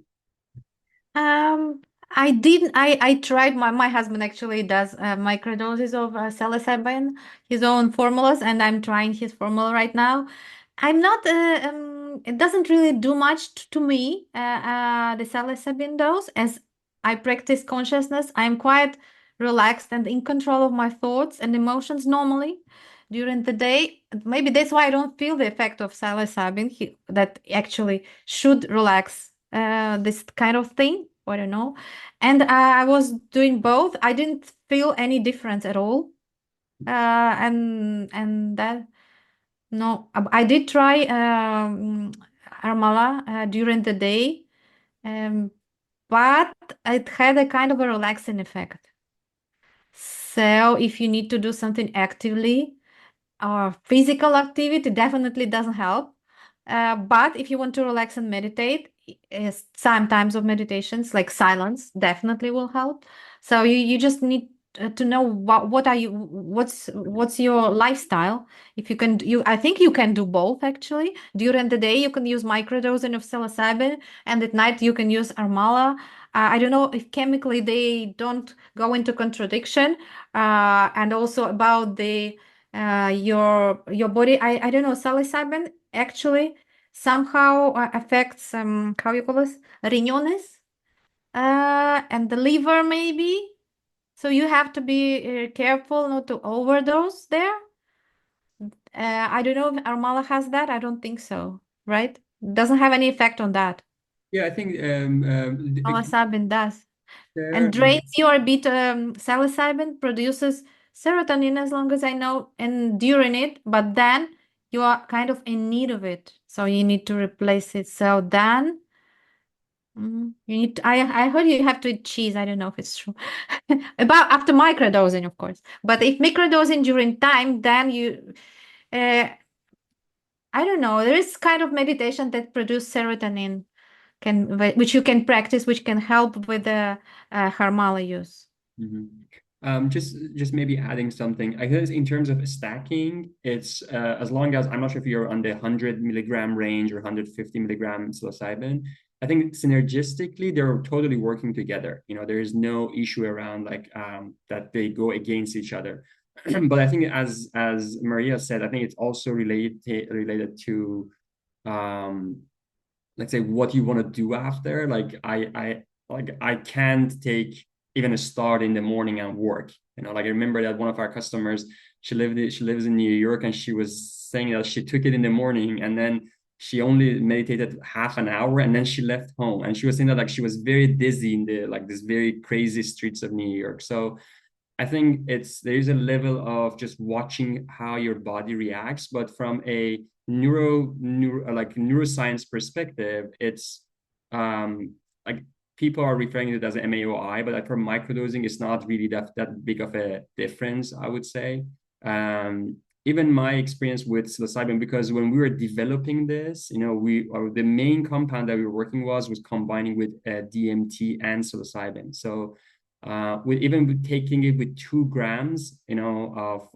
Um, I didn't. I tried. My husband actually does microdoses of psilocybin, his own formulas, and I'm trying his formula right now. I'm not. It doesn't really do much to me. The psilocybin dose, as I practice consciousness, I'm quite relaxed and in control of my thoughts and emotions normally during the day. Maybe that's why I don't feel the effect of psilocybin that actually should relax this kind of thing. I don't know. And I was doing both. I didn't feel any difference at all. And that no, I did try Armala during the day, um, but it had a kind of a relaxing effect. So if you need to do something actively, or physical activity definitely doesn't help. But if you want to relax and meditate, some times of meditations like silence definitely will help. So you just need to know what are you what's your lifestyle. If you can you I think you can do both actually. During the day you can use microdosing of psilocybin, and at night you can use Armala. I don't know if chemically they don't go into contradiction. And also about the your body. I don't know, psilocybin actually somehow affects how you call this, riñones, and the liver maybe. So you have to be careful not to overdose there. I don't know if Armala has that. I don't think so, right? Doesn't have any effect on that. Yeah, I think Psilocybin does. And there. drains your bit. Psilocybin produces serotonin, as long as I know, and during it, but then you are kind of in need of it, so you need to replace it. So then you need to, I heard you have to eat cheese. I don't know if it's true. About after microdosing, of course. But if microdosing during time, then you uh, I don't know. There is kind of meditation that produce serotonin, which you can practice, which can help with the Harmala use. Just maybe adding something. I guess in terms of stacking, it's as long as I'm not sure if you're on the 100 milligram range or 150 milligram psilocybin. I think synergistically they're totally working together. You know, there is no issue around like that they go against each other. But I think as Maria said, I think it's also related to let's say what you want to do after. Like I can't take even a start in the morning and work. You know, like I remember that one of our customers, she lives in New York, and she was saying that she took it in the morning and then she only meditated half an hour and then she left home. And she was saying that like she was very dizzy in the like this very crazy streets of New York. So I think there's a level of just watching how your body reacts, but from a neuroscience perspective, it's like people are referring to it as MAOI, but like for microdosing, it's not really that big of a difference, I would say. Even my experience with psilocybin, because when we were developing this, you know, the main compound that we were working was combining with DMT and psilocybin. So with taking it with 2 grams, you know, of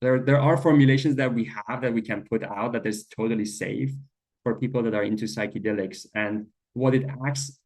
there are formulations that we have that we can put out that is totally safe for people that are into psychedelics. And what it adds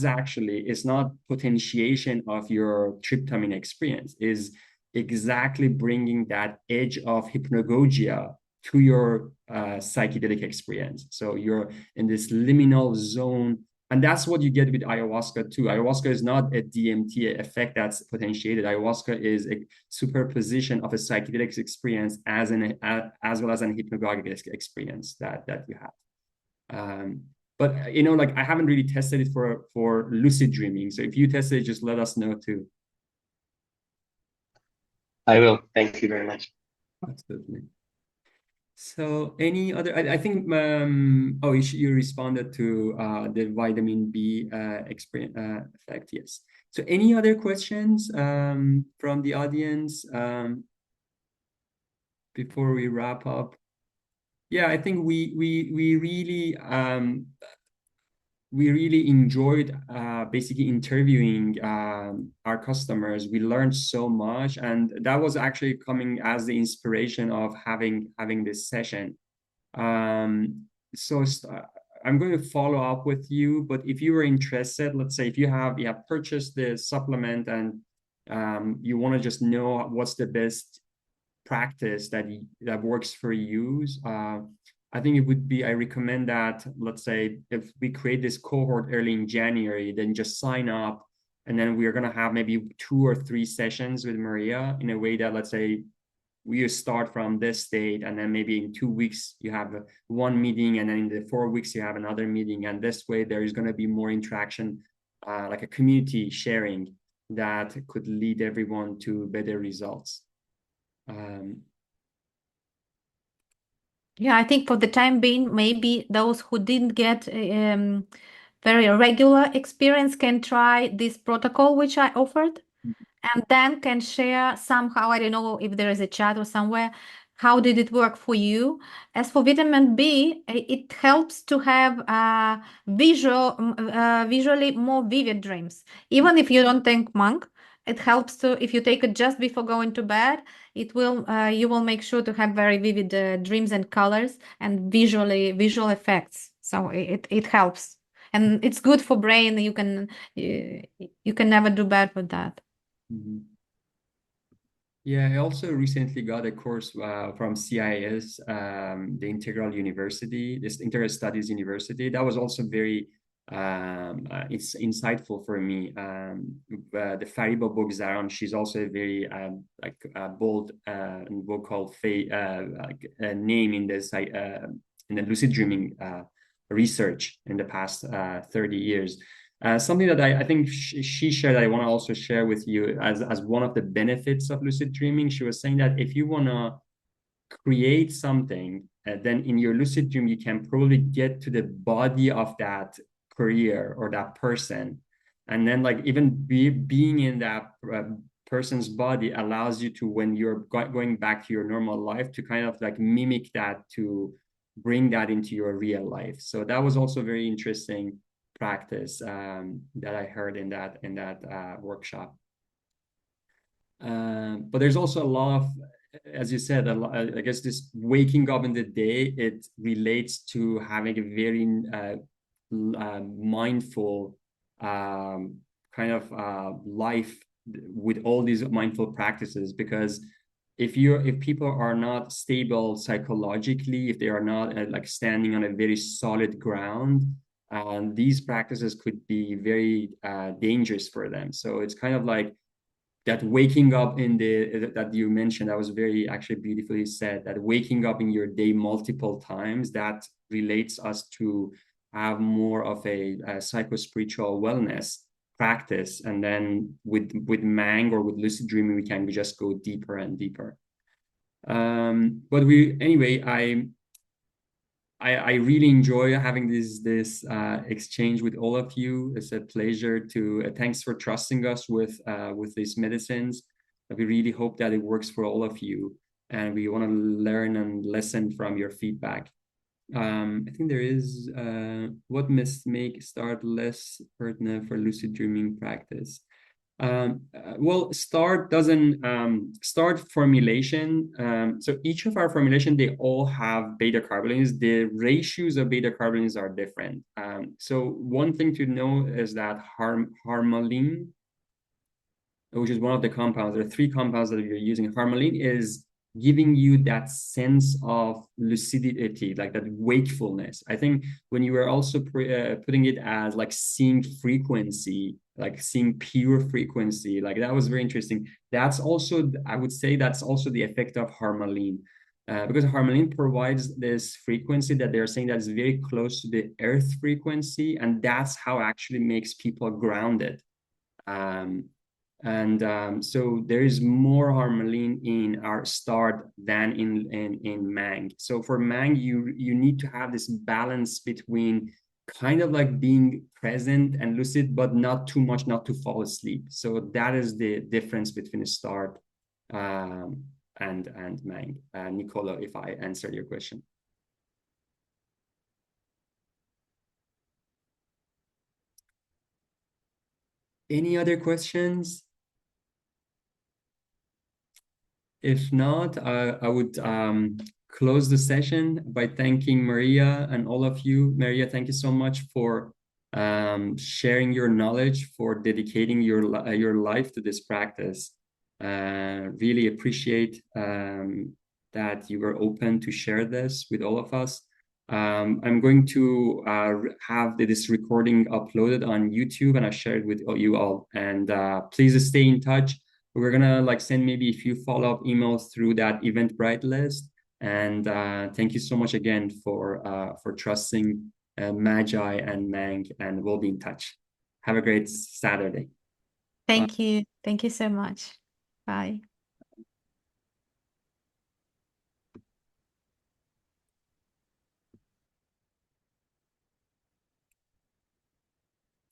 actually is not potentiation of your tryptamine experience, is exactly bringing that edge of hypnagogia to your psychedelic experience. So you're in this liminal zone. And that's what you get with ayahuasca too. Ayahuasca is not a DMT effect that's potentiated. Ayahuasca is a superposition of a psychedelic experience as well as an hypnagogic experience that you have. But like I haven't really tested it for lucid dreaming. So if you test it, just let us know too. I will. Thank you very much. Absolutely. So any other, I think, you responded to the vitamin B effect, yes. So any other questions from the audience before we wrap up? Yeah, I think we really enjoyed basically interviewing our customers. We learned so much, and that was actually coming as the inspiration of having this session. So I'm going to follow up with you, but if you are interested, let's say if you have purchased the supplement and you want to just know what's the best practice that works for you, I think it would be, I recommend that, let's say, if we create this cohort early in January, then just sign up. And then we are going to have maybe 2 or 3 sessions with Maria in a way that, let's say, we start from this date, and then maybe in 2 weeks you have one meeting, and then in the 4 weeks you have another meeting. And this way there is going to be more interaction, like a community sharing that could lead everyone to better results. Yeah, I think for the time being, maybe those who didn't get very regular experience can try this protocol which I offered, and then can share somehow. I don't know if there is a chat or somewhere. How did it work for you? As for vitamin B, it helps to have visually more vivid dreams. Even if you don't take Mang, it helps to, if you take it just before going to bed, it will you will make sure to have very vivid dreams and colors and visual effects. So it helps, and it's good for brain. You can never do bad with that. Mm-hmm. Yeah, I also recently got a course from CIIS, the Integral University, this Integral Studies University. That was also very it's insightful for me. The Fariba Bogzaran, she's also a very bold and vocal name in this in the lucid dreaming research in the past 30 years. Something that I think she shared that I want to also share with you as one of the benefits of lucid dreaming. She was saying that if you want to create something, then in your lucid dream, you can probably get to the body of that career or that person. And then like even being in that person's body allows you to, when you're going back to your normal life, to kind of like mimic that, to bring that into your real life. So that was also very interesting practice that I heard in that workshop. But there's also a lot of, as you said, I guess this waking up in the day, it relates to having a very mindful kind of life with all these mindful practices. Because if people are not stable psychologically, if they are not like standing on a very solid ground, these practices could be very dangerous for them. So it's kind of like that waking up that you mentioned, that was very actually beautifully said, that waking up in your day multiple times, that relates us to have more of a psycho-spiritual wellness practice. And then with Mang or with lucid dreaming, we can just go deeper and deeper. But I really enjoy having this exchange with all of you. It's a pleasure to thanks for trusting us with these medicines. We really hope that it works for all of you, and we want to learn and listen from your feedback. I think there is what must make start less pertinent for lucid dreaming practice. Well, start formulation. So each of our formulation, they all have beta carbolines. The ratios of beta carbolines are different. So one thing to know is that harmaline, which is one of the compounds, there are 3 compounds that you're using. Harmaline is giving you that sense of lucidity, like that wakefulness. I think when you were also putting it as like seeing frequency, like seeing pure frequency, like that was very interesting. That's also, I would say, that's also the effect of harmaline. because harmaline provides this frequency that they're saying that is very close to the earth frequency, and that's how actually makes people grounded. So there is more harmaline in our star than in Mang. So for Mang, you need to have this balance between kind of like being present and lucid, but not too much, not to fall asleep. So that is the difference between a star and Mang. Nicola, if I answered your question. Any other questions? If not, I would close the session by thanking Maria and all of you. Maria, thank you so much for sharing your knowledge, for dedicating your life to this practice. Really appreciate that you were open to share this with all of us. I'm going to have this recording uploaded on YouTube, and I share it with you all. And please stay in touch. We're gonna like send maybe a few follow-up emails through that Eventbrite list. And thank you so much again for trusting Magi and Mang, and we'll be in touch. Have a great Saturday. Thank you. Thank you so much. Bye.